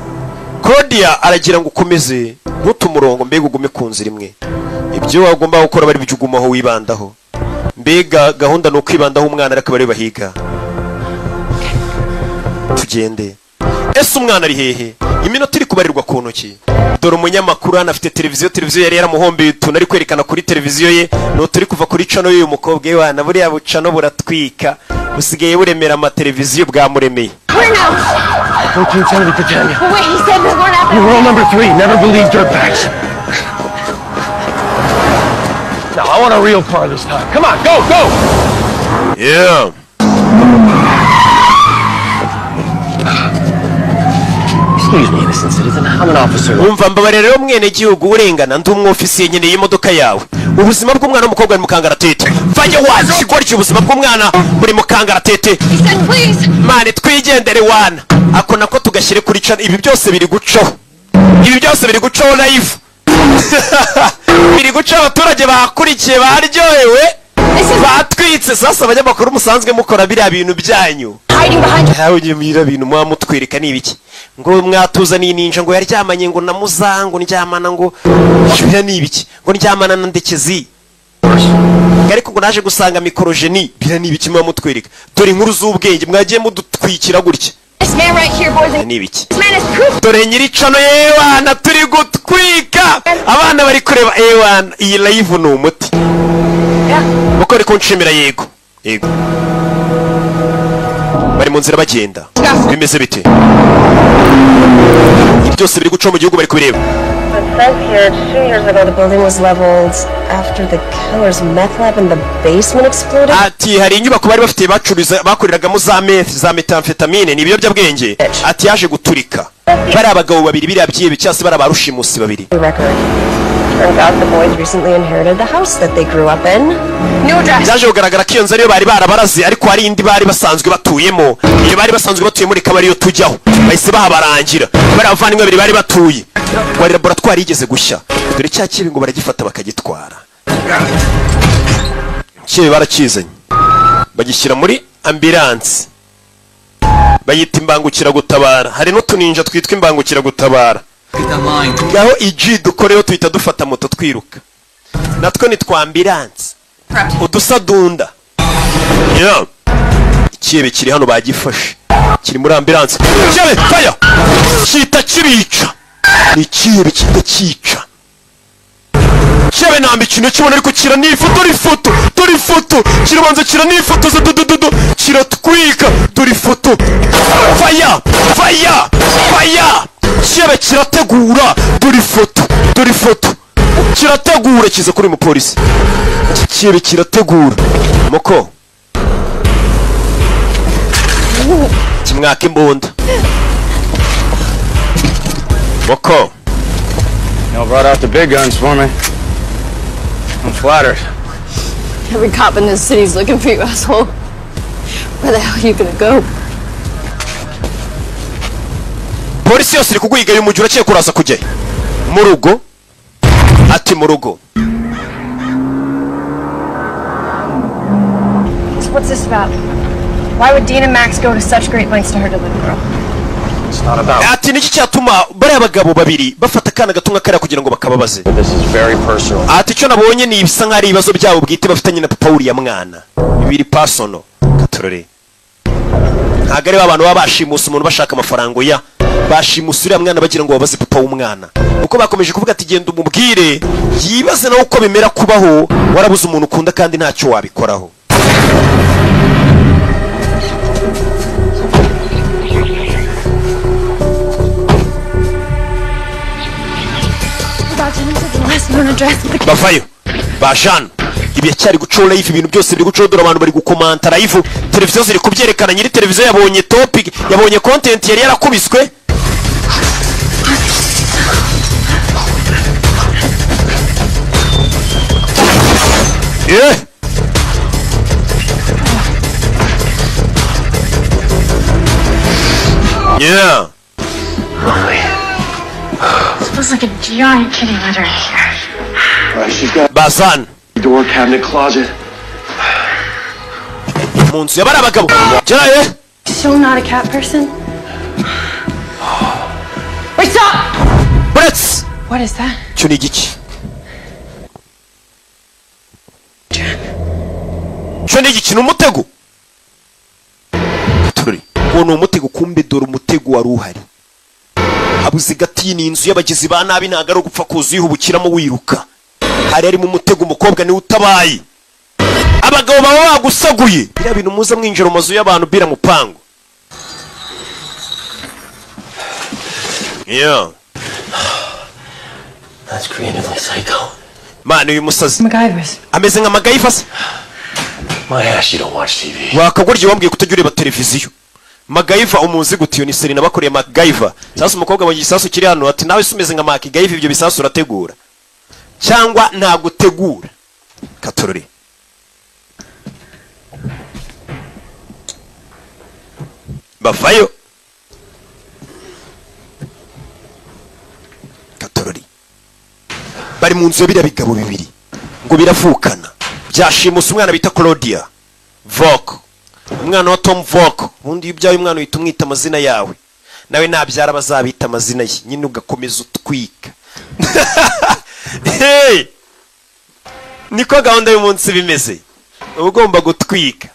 Claudia aragira ngo ukomeze ntutumurongo mbega ugume ku nzira imwe ibyo wagomba gukora bari bijugumaho wibandaho mbega gahunda no kwibandaho umwana ariko bari bahiga tugende ese umwana ari hehe iminota iri kubarirwa ku ntoki dore umunyamakuru hano afite televiziyo yari yaramuhombeye utuntu ari kwerekana kuri televiziyo ye no turi kuva kuri cano y'uyu mukobwa we wana buriya bucano buratwika busigaye buremera amateleviziyo bwamuremeye 1470 Britannia. But wait, he said we weren't after. Rule number 3, never believe dirtbags. Now, I want a real car this time. Come on, go! Yeah. Excuse me, innocent citizen. I'm an officer. Umva mbabarira rero mwene gihugu urengana ndi umwofisiye nkeneye imodoka yawe. Ubuzima bw'umwana w'umukobwa ari mu kangaratete. Vajya wazi kigoryi ubuzima bw'umwana muri mu kangaratete. Mane twigendere wana. Ako nako tugashyire kuri cana ibi byose biri gucaho. Live. Biri gucaho abaturage bakurikiye baryohewe. Batwitse sasa abanyamakuru musanzwe mukora biriya bintu byanyu. Hawe nyumira bintu mwa mutwereka nibiki. Ngo mwatuzaniye ninja ngo yaryamanye ngo na muzango ndyamana ngo shubira nibiki ngo ndyamana na ndekezi. Ariko ngo naje gusanga mikrogeni bira nibiki mwa mutwereka. Dore inkuru z'ubwenge mwagiye mudutwikira gutya. Nibiki. Dore nyiri cano yewana turi gutwika. Abana bari kureba ewana iyi live no umuti. Uko ari kunshimira yego. Bari mu nzira bagenda. Bimeze bite? Byose biri guca mu gihugu bari kubireba. It says here 2 years ago the building was leveled after the killer's meth lab in the basement exploded. Ati hari inyubako bari bafite bacuruza bakoriragamo za methamphetamine ni biyobyabwenge. Ati yaje guturika. Bari abagabo babiri biriya byibe cyase bari abarushimusi babiri. Turns out the boys recently inherited the house that they grew up in. New address. Byaje kugaragara ko iyo nzu ariyo bari barabarazi ariko hari indi bari basanzwe batuyemo. Iyo bari basanzwe batuyemo reka bari yo tujyaho. Bahise bahabarangira. Bari abavandimwe babiri bari batuye. Wari laboratoire igeze gushya. Dore cya kibi ngo baragifata bakagitwara. Kibi barakizanye. Bagishyira muri ambulance. Bayita imbangukira gutabara. Hari n'utuninja twitwa imbangukira gutabara. Gaho iji dukoreho tuhita dufata moto twiruka. Natwo ni twa ambulance. Udusadunda. Yeah. Kibe kiri hano bagifashe. Kiri muri ambulance. Kibe fire. Kita kibica. Ni kibe kidakica. Kibe nambi kino kibona ariko kira ni ifoto. Kirabanza kira ni ifoto za dududu. Kiratwika. Duri foto. Fire. Kibe kirategura. Duri foto. kirategura kiza kuri umupolisi. Kibe kirategura muko kimwaka imbunda. Muko Y'all brought out the big guns for me. I'm flattered. Every cop in this city's looking for you, asshole. Where the hell are you gonna go? polisi yose iri kuguhiga y'umujyi urakiye kuraza kujya mu rugo. Ati mu rugo. What's this about? Why would Dean and Max go to such great lengths to hurt a little girl? It's not about. Ati niki cyatuma bari abagabo babiri bafata kana gatunga kare kugira ngo bakababaze. This is very personal. Ati cyo nabonye ni ibisa nk'ari ibibazo byabo bwite bafitanye na papa uriya mwana. Ibiri personal. Katurore. Ntago ari abantu baba bashimusa umuntu bashaka amafaranga ya bashimusa uriya mwana bagira ngo babaze papa w'umwana. Uko bakomeje kuvuga ati genda umubwire yibaze nawe uko bimera kubaho warabuze umuntu ukunda kandi ntacyo wabikoraho. Bavayo bajana ibi cyari gucola live ibintu byose biri gucodora abantu bari gukomanta live televiziyo ziri kubyerekana nyiri televiziyo yabonye topic yabonye content yari yarakubiswe. Yeah. Smells like a giant kitty litter in here. She's got Bazan. door, cabinet, closet. Munsi yabara abagabo. Jaraye. So not a cat person? Wait, stop! Brits. What is that? Cyo ni igiki? Cyo ni igiki n'umutego? Turi. Wono umutego kumbe dore umutego wari uhari. Habuze gati ni inzu y'abagizi ba nabi ntagaro gupfa kuzihubukiramo wiruka. Hari ari mu mutego umukobwa ni utabaye. Abagabo baba bagusaguye. Bira bintu muza mwinjira mu mazu y'abantu bira mupango. Yeah. That's creatively psycho. Man, uyu musazi. MacGyver's. Ameze nka MacGyver. My ass, you don't watch TV. Wakagurye wambwiye kutajya ureba televiziyo. MacGyver umuzi gutiyo ni Serena bakoreye MacGyver. Sasa umukobwa mu gisasu kiri hano ati nawe sumeze nka MacGyver ibyo bisasu urategura. Cyangwa nta gutegura. Katorore. Bavayo. Katorore. Bari mu nzu bira bigabo bibiri. Ngo biravukana. Byashimusa umwana bita Claudia. Vok. Umwana wa Tom Vok. Ubundi ibyaye umwana uhita umwita amazina yawe. Nawe nabyara bazabita amazina ye. Nyine ugakomeza utwika. Hey! Niko gahunda y'umunsi bimeze. Ugomba gutwika.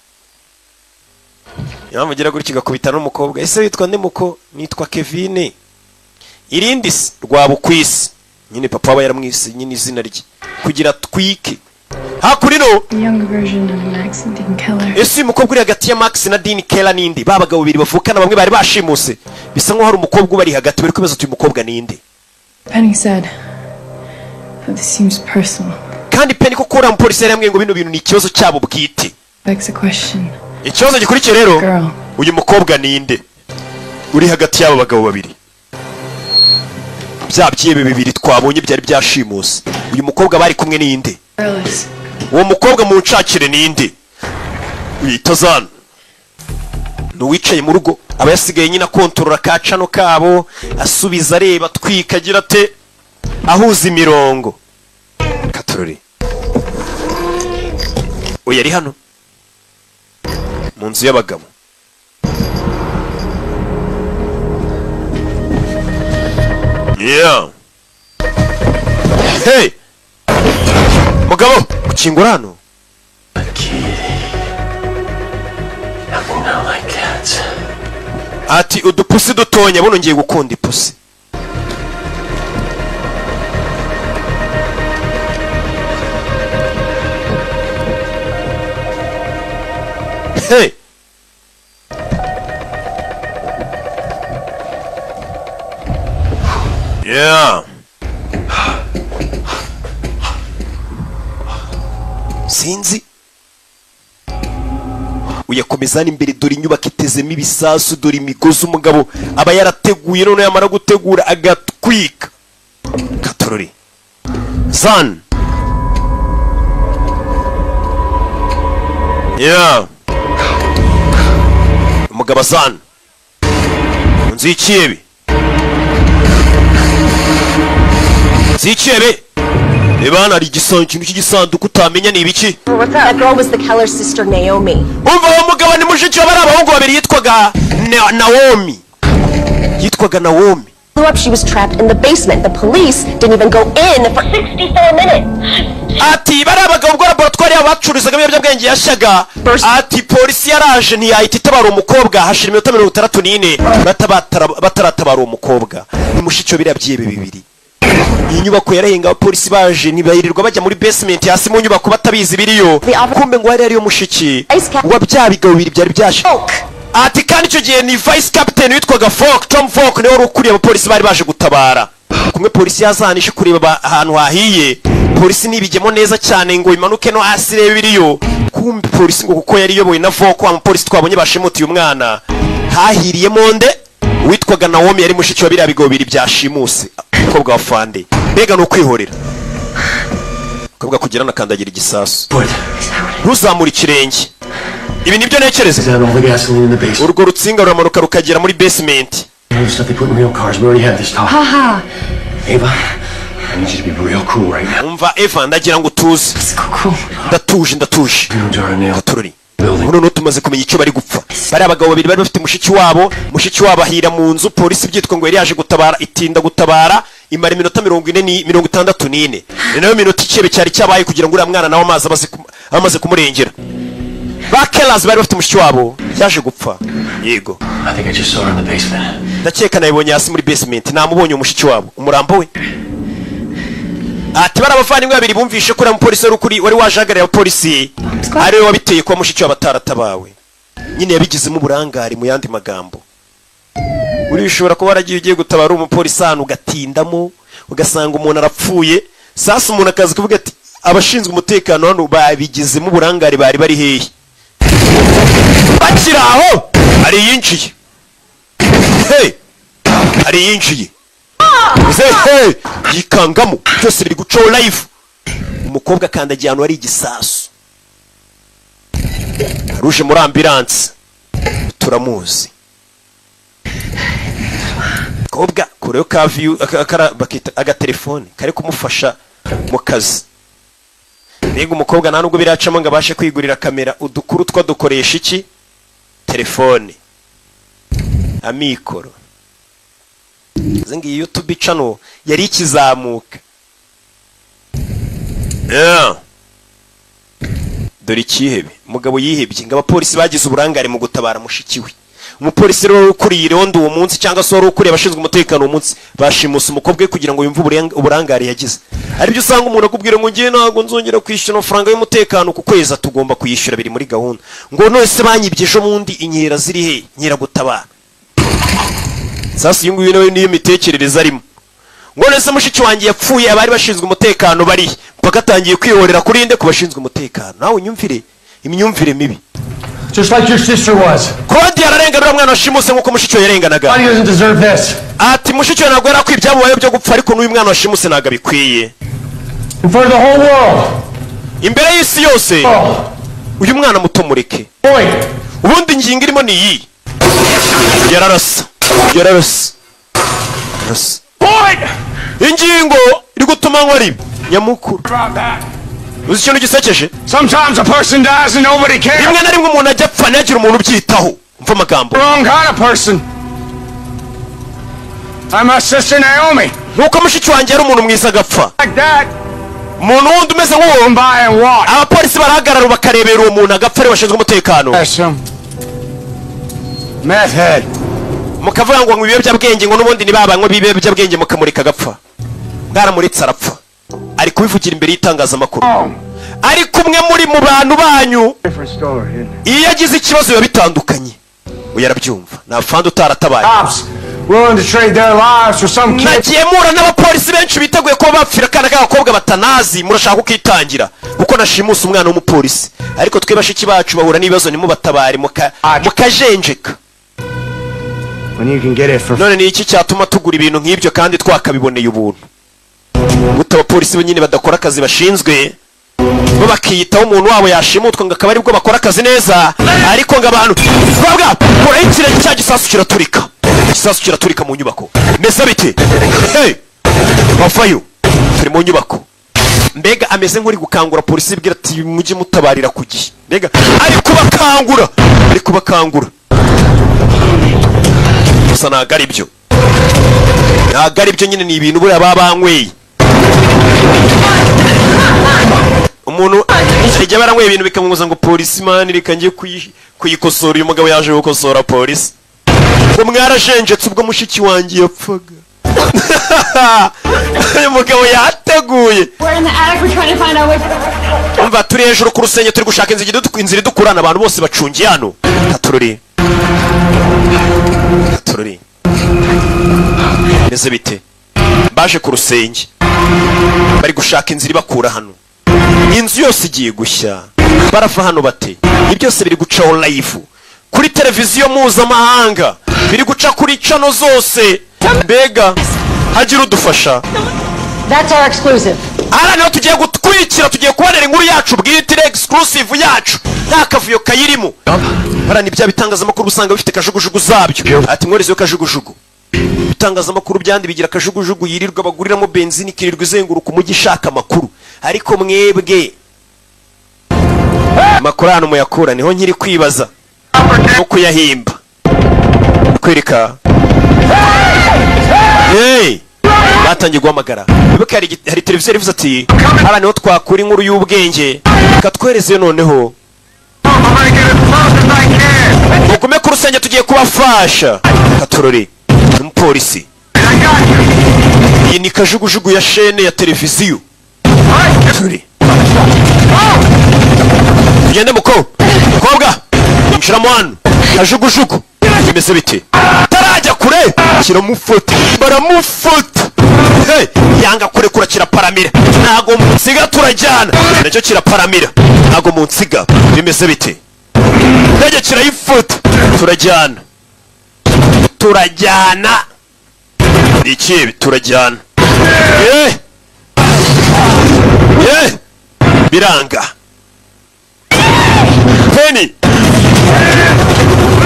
Yamugira gutya gakubita n'umukobwa. Ese witwa nde muko? Nitwa Kevin. Irindi se Rwabukwisi. Nyine papa aba yaramwise nyine izina rye. Kugira twike. Hakurino. Young version of Max and Dean Keller. Ese umukobwa uri hagati ya Max na Dean Keller ninde? Babagabo bibiri bavukana bamwe bari bashimuse. Bisa nko hari umukobwa ubari hagati bari kwibaza uyu mukobwa ninde. Penny said that this seems personal. Kandi Penny ko kora umupolisi yari yambwiye ngo bino bintu ni ikibazo cyabo bwite. Begs a question. Ikibazo gikurikiye rero. Uyu mukobwa ninde? Uri hagati y'abo bagabo babiri. Byabyiye bibiri twabonye byari byashimuse. Uyu mukobwa bari kumwe ninde? Uwo mukobwa mu ncakire ninde? Uyitazana. Nuwicaye mu rugo aba yasigaye nyina kontorora kacano kabo asubiza areba twikagira te ahuza imirongo. Katorore. Oya ari hano. Mu nzu y'abagabo. Yeah. Hey. Mugabo, ukingura hano. Ati udupusi dutonya buno ngiye gukunda ipusi. Hey. Yeah. sinzi uyakomeza n'imbere dore inyubako itezemo ibisasu dore imigozi umugabo aba yarateguye none yamara gutegura agatwika katorori Zan umugabo Zan nzikiyebe Ebana ari ikintu cy'igisanduku utamenya ni ibiki. That girl was the killer's sister Naomi. Umva uwo mugabo ni mushiki w'abari abahungu babiri yitwaga Naomi. She was trapped in the basement. The police didn't even go in for 64 minutes. Ati bari abagabo ubwo laboratoire y'abacururizaga ibiyobyabwenge yashyaga. Ati polisi yaraje ntiyahita itabara umukobwa hashira iminota 64 bataratabara umukobwa. Ni mushiki wa biriya bibiri. Iyi nyubako yarahenga abapolisi baje ntibayirirwa bajya muri basement hasi mu nyubako batabizi biriyo kumbe ngo ariyo mushiki wa bya bigabo bibiri byari byashe. Ati kandi icyo gihe ni vice captain witwaga Tom Falk niwe ukuriye abapolisi bari baje gutabara. Kumwe polisi yazanishe kureba ahantu hahiye polisi nibigemo neza cyane ngo imanuke no hasi rebe biriyo kumbe polisi ngo kuko yari yoboye na Falk wa polisi twabonye bashimutiye umwana hahiriye monde witwaga Naomi yari mushiki wa biriya bigabo bibiri byashimuse umukobwa wa Fande mbega no kwihorera umukobwa kugira nakandagira igisasu ntuzamura ikirenge ibi nibyo nekereza urwo rutsinga ruramanuka rukagera muri basement umva Eva ndagira ngo utuze ndatuje Katurori none tumaze kumenya icyo bari gupfa bari abagabo babiri bari bafite mushiki wabo ahira mu nzu polisi byitwa ngo yari yaje gutabara itinda gutabara imara iminota 64 ni nayo minota icebe cyari cyabaye kugira ngo uriya mwana nawe amaze kumurengera Bakelas bari bafite mushiki wabo yaje gupfa yego ndakeka nayibonye hasi muri basement namubonye umushiki wabo umurambo we ati barabavandimwe babiri bumvishe ko umupolisi wari wajagarira abapolisi ariwe wabiteye kwa mushiki wabataratabawe nyine yabigizemo uburangari mu yandi magambo uri bishobora kuba waragiye ugiye gutabara umupolisi hano ugatindamo ugasanga umuntu arapfuye sasa umuntu akazi kuvuga ati abashinzwe umutekano hano babigizemo uburangari bari hehe bakiraho ari yinjiye yikangamo byose biri gucaho live umukobwa akandagiye ahantu hari igisasu aruje muri ambulance turamuzi umukobwa kureyo ka view bakita agatelefone kari kumufasha mu kazi mbega umukobwa nta nubwo biracamo ngo abashe kwigurira kamera udukuru twadukoresha iki telefone amikoro zingi YouTube channel yari ikizamuka dore ikihebe umugabo yihebye ngo abapolisi bagize uburangare mu gutabara mushiki we umupolisi rero ukuriye irondo uwo munsi cyangwa se wari ukuriye abashinzwe umutekano uwo munsi bashimusa umukobwa we kugira ngo yumve uburangare yagize ari byo usanga umuntu akubwira ngo ngiye ntago nzongera kwishyura amafaranga y'umutekano ku kwezi tugomba kuyishyura biri muri gahunda ngo none se banyibye ejo mundi inkera ziri he nkera gutabara sasa iyo nguyu niyo mitekerereza arimo ngo nese mushiki wanjye yapfuye abari bashinzwe umutekano bari mpaka atangiye kwihorera kuri inde kubashinzwe umutekano nawe unyumvire imyumvire mibi just like your sister was. Kodi ararenganura mwana washimuse nkuko mushiki we yarenganaga. He doesn't deserve this. Ati mushiki we ntabwo yarakwibye byamubaye byo gupfa ariko n'uyu mwana washimuse ntabwo bikwiye. In front of the whole world. Imbere y'isi yose. Uyu mwana muto mureke. Ubundi ingingo irimo ni iyi. Yararasa. Ingingo iri gutuma nkora nyamukuru. Uzi ikintu gisekeje? Sometimes a person dies and nobody cares. Rimwe na rimwe umuntu ajya apfa ntagira umuntu ubyitaho. Umva amagambo. Wrong kind of person. I'm my sister Naomi. Nuko mushiki wanjye yari umuntu mwiza agapfa. Like that. Umuntu wundi umeze nk'uwo. Abapolisi barahagarara bakarebera uwo muntu agapfa ari bashinzwe umutekano. Meth head. Mukavuga ngo ibiyobyabwenge ngo n'ubundi ni babanywe ibiyobyabwenge mukamurika agapfa. Bwaramuritse arapfa. Ari kubivugira imbere y'itangazamakuru. Ari kumwe muri mu bantu banyu. Iyo yagize ikibazo biba bitandukanye. Uyarabyumva. Nta fandi utaratabaye. willing to trade their lives for some kid. nagiye mura n'abapolisi benshi biteguye kuba bapfira akana k'abakobwa batanazi murashaka kukitangira kuko nashimusa umwana w'umupolisi ariko twe bashiki bacu bahura n'ibibazo nimubatabare mukajenjeka. When you can get it for none ni iki cyatuma tugura ibintu nk'ibyo kandi twakabiboneye ubuntu? Gute abapolisi nyine badakora akazi bashinzwe bo bakiyitaho umuntu wabo yashimutwa ngo akaba aribwo bakora akazi neza, ariko ngo abantu twabwa kora ikirenge cya gisasu kiraturika mu nyubako. Meze bite? Hey, bafayo turi mu nyubako. Mbega ameze nk'uri gukangura polisi bwira ati mujye mutabarira ku gihe. Mbega ari kubakangura gusa ntago ari byo nyine, ni ibintu buriya baba banyweye. Umuntu ajya baranyweye ibintu bikamubuza ngo polisi mani reka njye kuyikosora. Uyu mugabo yaje gukosora polisi ngo mwarajenjetse ubwo mushiki wanjye yapfaga. Uyu mugabo yateguye. Umva turi hejuru ku rusenge turi gushaka inzira idukurana abantu bose bacungiye hano. Katururi meze bite? Baje ku rusenge bari gushaka inzira ibakura hano. Inzu yose igiye gushya, barava hano bate? Ibyose biri gucaho live kuri televiziyo mpuzamahanga, biri guca kuri channel zose. Mbega hagira udufasha. That's our exclusive. Ara naho tugiye gutwikira, tugiye kubonera inkuru yacu bwite exclusive yacu nta kavuyo kayirimo. Bara ni bya bitangazamakuru usanga bifite kajugujugu zabyo. Ati mwereze yo kajugujugu. Bitangazamakuru byandi bigira kajugujugu yirirwa baguriramo benzini kirirwa izenguruka umujyi ishaka amakuru, ariko mwebwe makuru hano muyakura niho nkiri kwibaza no kuyahimba kwereka. Hey, batangiye guhamagara. Bibuka hari televiziyo ivuze ati haba niho twakura inkuru y'ubwenge, katwereze noneho mugume ku rusenge tugiye kubafasha. Katurori umupolisi, iyi ni kajugujugu ya shene ya televiziyo. Tugende mukobwa inshiramo hano kajugujugu. Bimeze bite? Tarajya kure kiramufata baramufata. Hey, yanga kurekura kiraparamira. Ntago munsiga turajyana nacyo kiraparamira. Ntago munsiga. Bimeze bite? Ndege kirayifata turajyana iki turajyana. Biranga. Penny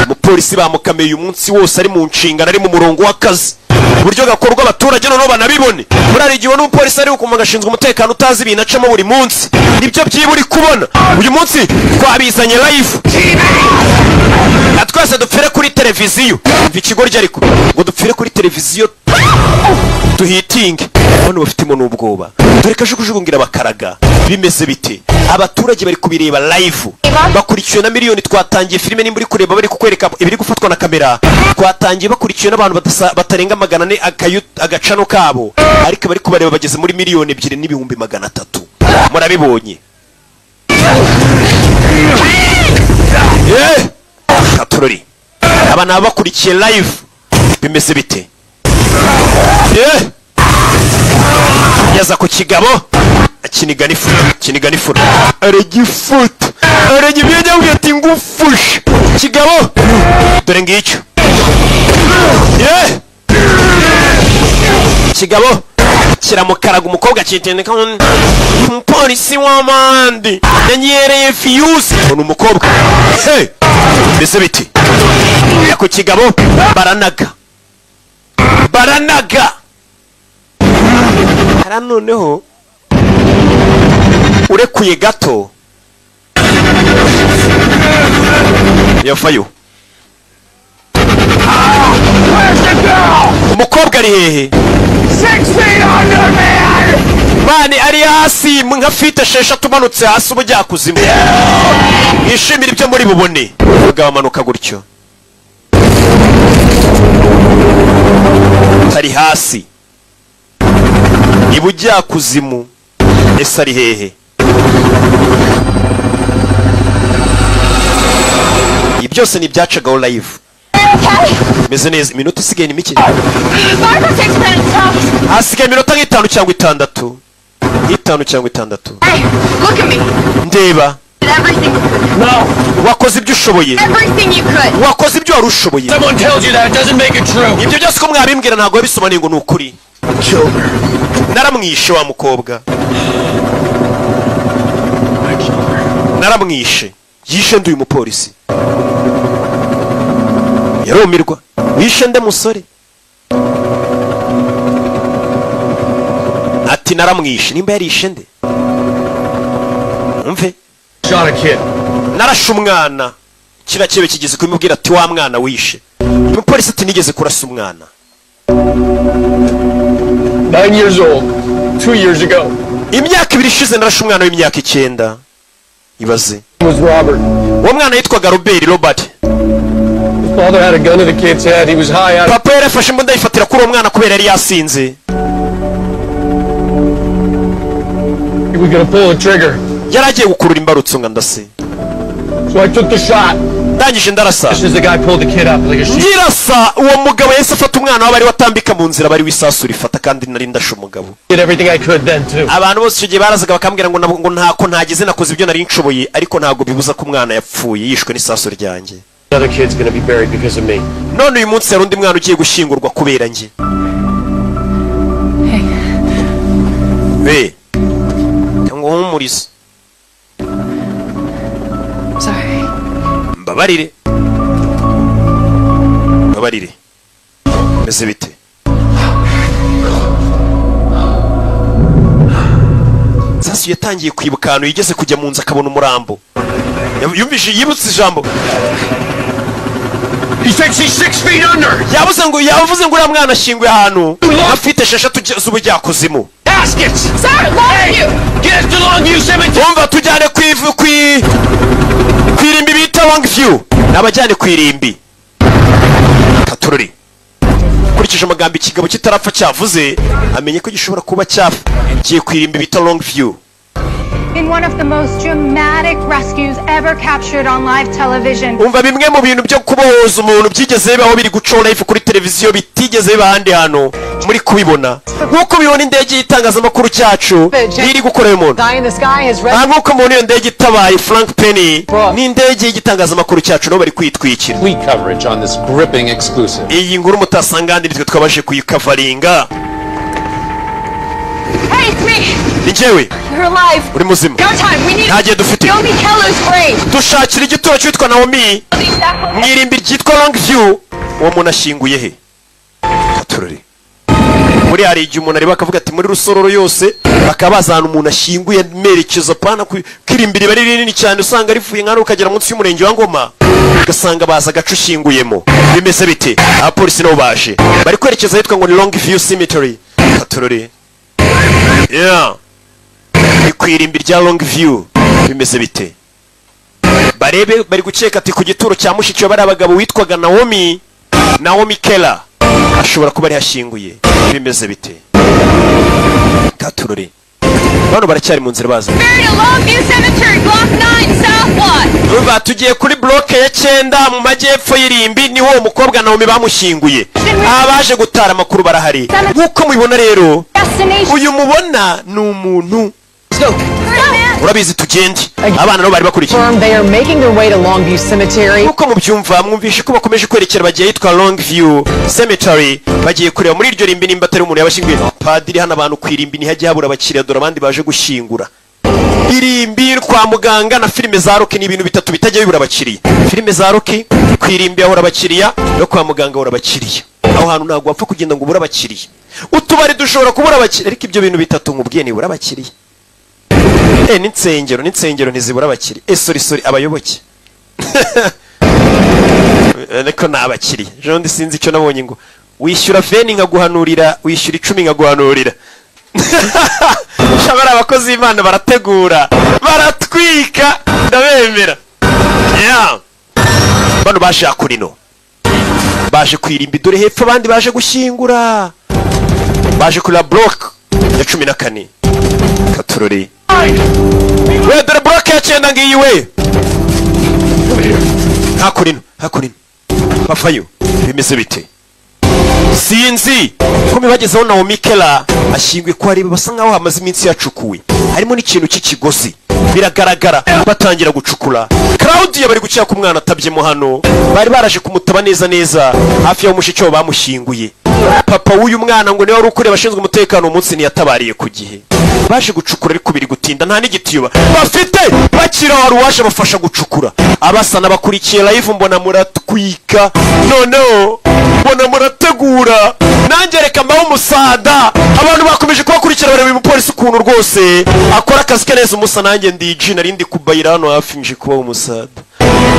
umupolisi bamukameye umunsi wose ari mu nshingano, ari mu murongo w'akazi, uburyo gakorwa abaturage noneho banabibone. Muri igihe n'umupolisi ari ukumva gashinzwe umutekano utazi ibintu acamo buri munsi, nibyo byiburi kubona. Uyu munsi twabizanye live twese dupfire kuri televiziyo. Ikigoryi ariko ngo dupfire kuri televiziyo duhitinge. Abantu bafitemo n'ubwoba, dore kajugujugu ngira bakaraga. Bimeze bite? Abaturage bari kubireba live, bakurikiwe na miliyoni. Twatangiye filime nimba uri kureba bari kukwereka ibiri gufatwa na kamera. Twatangiye bakurikiwe n'abantu batarenga 400 agacano kabo, ariko bari kubareba bageze muri miliyoni 2,300,000. Murabibonye? Katurori abana bakurikiye live. Bimeze bite? Yaza ku kigabo kinigana ifura aragifuta aragibyenye ugati ngufusha kigabo. Dore ngicyo kigabo kiramukaraga umukobwa kitendeka umupolisi w'amandi yanyereye fuse ni umukobwa. Hey, mbese biti ku kigabo baranaga hara noneho urekuye gato yafayo. Umukobwa ari hehe? 6 feet under, man! Mani ari hasi nka fite 6 tumanutse hasi ubujya kuzimu. Yishimira ibyo muri bubone. Bwamanuka gutyo. Ari hasi. Ibujya kuzimu. Ese ari hehe? Ibyose ni byacagaho live. meze neza. Iminota isigaye ni mike. Barbara, 6 minutes tops. Hasigaye iminota nk'itanu cyangwa itandatu. Hey, look at me. Ndeba. Everything you could. No. Wakoze ibyo ushoboye. Everything you could. Wakoze ibyo wari ushoboye. Someone tells you that, it doesn't make it true. Ibyo byose ko mwabimbwira ntabwo yabisobanuye ngo ni ukuri. Naramwishe wa mukobwa. Naramwishe. Yishe nduye umupolisi. Yarumirwa. Wishe nde musore. Ati naramwishe. Nimba yarishe nde? Umve. Shot a kid. Narashe umwana. Kira kibe kigeze kumubwira ati wa mwana wishe. Umupolisi ati nigeze kurasa umwana. 9 years old. 2 years ago. Imyaka 2 ishize narashe umwana w'imyaka 9. Ibaze. Was Robert. Uwo mwana yitwaga Robert. His father had a gun to the kid's head. He was high out. Papa yarafashe imbunda yifatira kuri uwo mwana kubera yari yasinze. He was gonna pull the trigger. Yaragiye gukurura imbarutso nga ndase. So I took the shot. Ndangije ndarasa. Just as the guy pulled the kid up like a sheep. Ngirasa uwo mugabo yese afata umwana wabari watambika mu nzira bari wisasu rifata kandi nari ndashe umugabo. Did everything I could then too. Abantu bose cyo gihe barazaga bakambwira ngo ntako ntagize nakoze ibyo nari nshoboye ariko ntago bibuza ko umwana yapfuye yishwe n'isasu ryanjye. Another kid's gonna be buried because of me. None uyu munsi hari undi mwana ugiye gushingurwa kubera njye. Hey. Ngo humurize. Sorry. Mbabarire. Meze bite? Sasa yatangiye kwibuka ahantu yigeze kujya mu nzu akabona umurambo. Yibutse ijambo. He said she's 6 feet under. Yavuze ngo uriya mwana ashinguye ahantu afite 6 z'ubujyakuzimu. Caskets. Sir, Longview. Get us to Longview Cemetery. Umva tujyane kwirimbi bita Longview. Nabajyane kwirimbi. Katururi. Kurikije amagambo ikigabo kitarapfa cyavuze amenye ko gishobora kuba cyafa. Giye kwirimbi bita Longview. In one of the most dramatic rescues ever captured on live television. Umva bimwe mu bintu byo kubohoza umuntu byigeze bibaho biri guca live kuri televiziyo bitigeze biba handi hano muri kubibona. Nkuko bibona indege y'itangazamakuru cyacu iri gukorera umuntu. Nkuko mubona iyo ndege itabaye Frank Penny ni indege y'itangazamakuru cyacu no bari kwitwikira. Coverage on this gripping exclusive. Iyi nkuru mutasanga handi nitwe twabaje kuyikavaringa. Hey, it's me. Nijewe. You're alive. Uri muzima. Go time. We need Ntagiye dufite. Naomi Keller's grave. Dushakira igituro cyitwa Naomi. Mwirimbi ryitwa Longview. Uwo muntu ashinguye he? Katururi. Muri hari igihe umuntu areba akavuga ati muri Rusororo yose bakabazana umuntu ashinguye merekezo pana kwirimbiri bari rinini cyane usanga rivuye nk'ari ukagera munsi y'umurenge wa Ngoma. Ugasanga baza agacu ushinguyemo. Bimeze bite? Abapolisi nabo baje. Bari kwerekeza hitwa ngo ni Longview Cemetery. Katururi. Yeah. Ikwirimbi rya Longview bimeze bite? Barebe bari guceka ati ku gituro cya mushiki bari abagabo witwaga Naomi Keller ashobora kuba ari hashinguye. Bimeze bite? Katururi. Bano baracyari mu nzira baza. Longview Cemetery, block 9, south 1. Uba tugiye kuri block ya 9 mu majyepfo y'irimbi niho umukobwa Naomi bamushinguye. Abaje gutara amakuru barahari. Nkuko mubibona rero uyu mubona ni umuntu. Urabizi tugende. Abana nabo bari bakurikiye. They are making their way to Longview Cemetery. Nkuko mubyumva mwumvishe ko bakomeje kwerekera bagiye yitwa Longview Cemetery. Bagiye kureba muri iryo rimbi nimba atari umuntu yabashinguye. Padiri hano abantu kwirimbi ni hajya habura abakiriya dore abandi baje gushingura. Irimbi kwa muganga na filime za Rock ni ibintu bitatu bitajya bibura abakiriya. Filime za Rock kwirimbi ahora abakiriya no kwa muganga ahora abakiriya. Aho hantu ntabwo wapfa kugenda ngo ubura abakiriya. Utubari dushobora kubura abakiriya ariko ibyo bintu bitatu nkubwiye ni bura abakiriya. N'insengero ntizibura abakiriya. Sorry abayoboke. Niko nabakiriya. Jondi sinzi icyo nabonye ngo wishyura veni nkaguhanurira, wishyura 10 nkaguhanurira. Shabara abakozi b'Imana barategura, baratwika, ndabemera. Yeah. Bano baje akurino. Baje kwirimbi dore hepfo abandi baje gushingura. Baje kuri block ya 14. Katururi. We dore block ya 9 ngiyi we. Hakurino. Pafayo. bimeze bite sinzi kome bagezeho Naomi Kela ashyingwe ko ari basa nkaho hamaze iminsi yacukuwe harimo n'ikintu cy'ikigozi biragaragara batangira gucukura Claudia bari gucya ku mwana atabyemo hano bari baraje kumutaba neza hafi ya mushiki wabo bamushyinguye papa w'uyu mwana ngo niwe wari ukuriye abashinzwe umutekano umunsi niyatabariye ku gihe baje gucukura ariko biri gutinda nta n'igitiyo bafite bakira wari waje bafasha gucukura abasana bakurikiye live mbona muratwika noneho mbona murategura nanjye reka mbaho umusada abantu bakomeje kubakurikira bareba uyu mupolisi ukuntu rwose akora akazi ke neza umusa nanjye ndiji narindi kubayira hano hafi nje kubaho umusada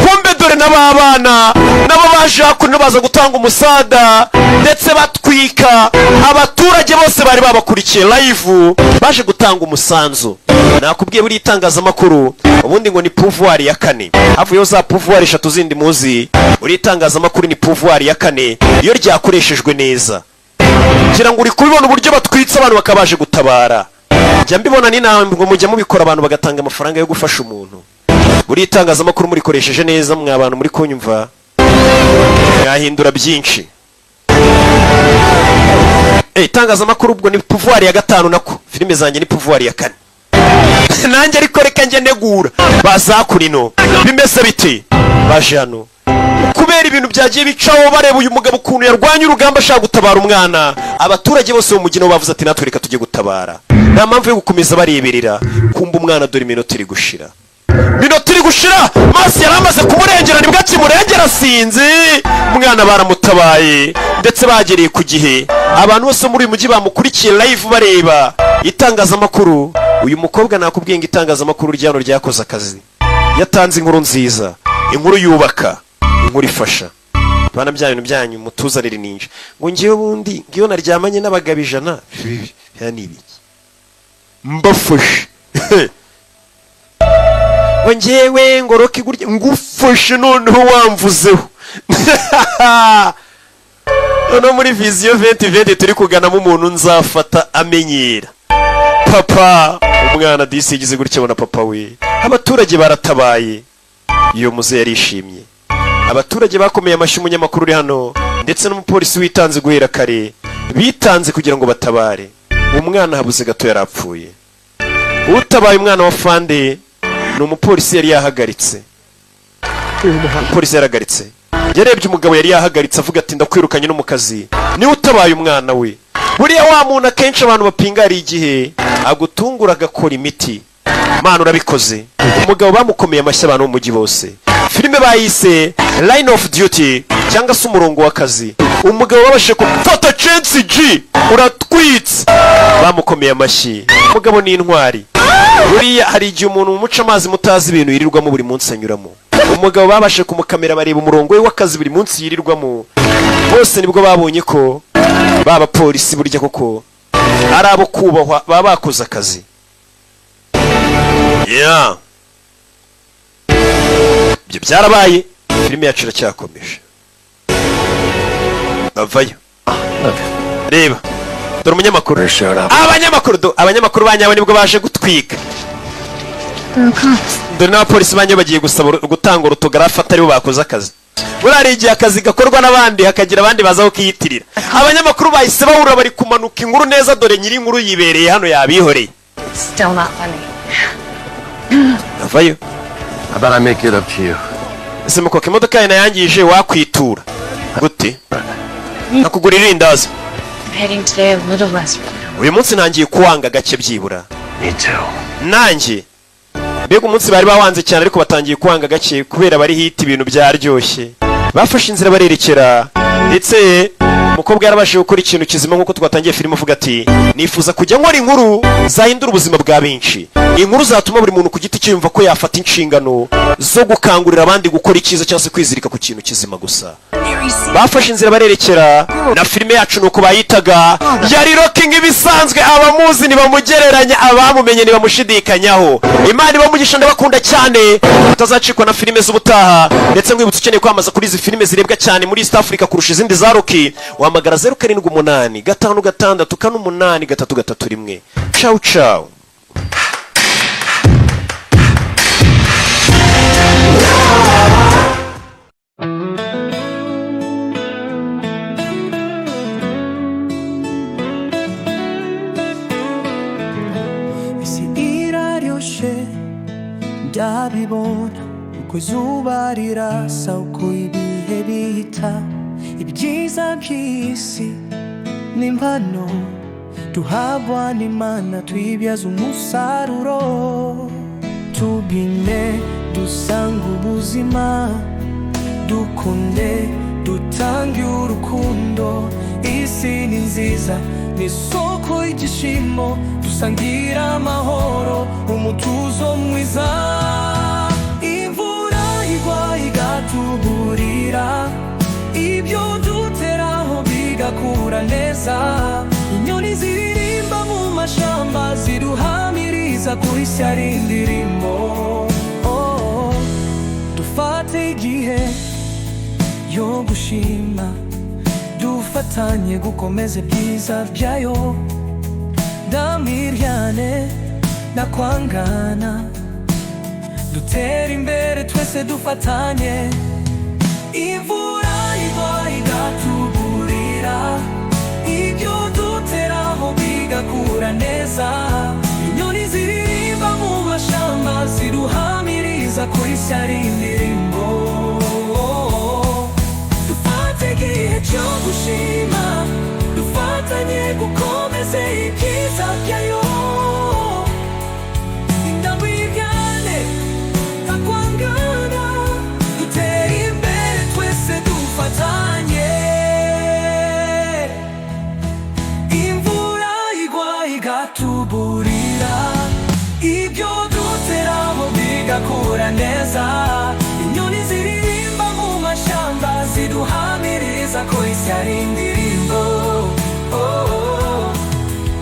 kumbe dore n'ababana nabo baje hakuno baza gutanga umusada ndetse batwika abaturage bose bari babakurikiye live baje gutanga umusanzu nakubwiye buri itangazamakuru ubundi ngo ni pouvoir ya kane havuyeho za pouvoir 3 zindi muzi buri itangazamakuru ni pouvoir ya kane iyo ryakoreshejwe neza ngira ngo uri kubibona uburyo batwitsa abantu bakabaje gutabara njya mbibona ni namwe ngo mujya mubikora abantu bagatanga amafaranga yo gufasha umuntu buri itangazamakuru murikoresheje neza mwa abantu muri kunyumva yahindura byinshi itangazamakuru ubwo ni pouvoir ya 5 nako filime zanjye ni pouvoir ya 4 nanjye ariko reka njye negura bazakurino bimeze bite baje hano kubera ibintu byagiye bicaho bareba uyu mugabo ukuntu yarwanya urugamba ashaka gutabara umwana abaturage bose mu mugino bavuze ati natwe reka tujye gutabara nta mpamvu yo gukomeza bareberera kumba umwana dore iminota iri gushira maso yaramaze kumurengera nibwo akimurengera sinzi umwana baramutabaye ndetse bagereye ku gihe abantu bose muri uyu mujyi bamukurikiye live bareba itangazamakuru uyu mukobwa nakubwiye ngo itangazamakuru ryano ryakoze akazi yatanze inkuru nziza inkuru yubaka inkuru ifasha bana byanyu byanyu mutuzanire ninje ngo ngiye bundi ngiyo naryamanye n'abagabo 100 yanibiki mbafashe wanjewe ngoroki gurya ngufashe noneho wamvuzeho no muri vision 2020 turi kuganamo umuntu nzafata amenyera papa umwana disi yigize gutya bona papa we abaturage baratabaye iyo muze yarishimye abaturage bakomeye amashyi umunyamakuru uri hano ndetse n'umupolisi witanze guhera kare bitanze kugira ngo batabare umwana habuze gato yarapfuye utabaye umwana wa Fande ni umupolisi yari yahagaritse umupolisi yaragaritse yarebye umugabo yari yahagaritse avuga ati ndakwirukanye no mu kazi ni utabaye umwana we buriya wa muntu akenshi abantu bapingari igihe agutungura agakora imiti mana urabikoze umugabo bamukomeye amashyi abantu mu mujyi bose filime bayise Line of Duty cyangwa se umurongo w'akazi umugabo babashe gufata chance G uratwitse bamukomeye amashyi umugabo ni intwari buriya hari igihe umuntu umuca amazi mutazi ibintu yirirwamo buri munsi anyuramo umugabo babashe kumukamera bareba umurongo we w'akazi buri munsi yirirwamo bose nibwo babonye ko baba polisi burya koko ari abo kubahwa baba bakoze akazi ibyo byarabaye filime yacu iracyakomeje bavayo reba dore umunyamakuru abanyamakuru banyawe nibwo baje gutwika dore n'abapolisi banyawe bagiye gutanga urutogarafu atari bo bakoze akazi buriya igihe akazi gakorwa n'abandi hakagira abandi bazaho kiyitirira abanyamakuru bahise bahura bari kumanuka inkuru neza dore nyiri inkuru yibereye hano yabihoreye bavayo ese mukoka imodoka yawe nayangije wakwitura gute nakugura irindazi uyu munsi nangiye kuwanga gake byibura nanjye mbega umunsi bari bawanze cyane ariko batangiye kuwanga gake kubera bari hita ibintu byaryoshye bafashe inzira barerekera ndetse umukobwa yarabashije gukora ikintu kizima nk'uko twatangiye filime uvuga ati nifuza kujya nkora inkuru zahindura ubuzima bwa benshi inkuru zatuma buri muntu ku giti cye yumva ko yafata inshingano zo gukangurira abandi gukora icyiza cyangwa se kwizirika ku kintu kizima gusa bafashe inzira barerekera na filime yacu nuko bayitaga yari rocking ibisanzwe abamuzi nibamugereranya abamumenye nibamushidikanyaho Imana ibamugisha ndabakunda cyane utazacikwa na filime z'ubutaha ndetse mwibutse ukeneye kwamaza kuri izi filime zirebwa cyane muri East Africa kurusha izindi za Rocky wamagara 0785568331 ciao ciao ndabibona uko izuba rirasa uko ibihe bihita ibyiza by'isi n'impano duhabwa n'Imana twibyaza umusaruro tubine dusanga ubuzima dukunde dutange urukundo isi ni nziza ni isoko y'igishimo dusangira amahoro umutuzo mwiza imvura igwa igatuburira ibyo duteraho bigakura neza inyoni ziririmba mu mashamba ziduhamiriza kuri shyari indirimbo dufate igihe yo gushima dufatanye gukomeza ibyiza byayo ndamiryane na kwangana dutera imbere twese dufatanye imvura igwa igatuburira ibyo duteraho bigakura neza inyoni ziririmba mu mashamba ziduhamiriza kuri shyari indirimbo dufate igihe cyo gushima dufatanye gukomeza ibyiza byayo ndamiryane na kwangana dutera imbere twese dufatanye imvura igwa igatuburira ibyo duteraho bigakura neza inyoni ziririmba mu mashamba ziduhamiriza ko isi ari indirimbo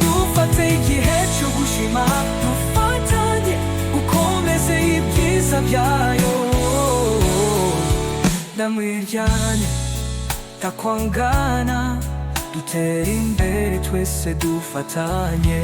dufate igihe cyo gushima dufatanye gukomeza ibyiza byayo ndamiryane takwangana dutera imbere twese dufatanye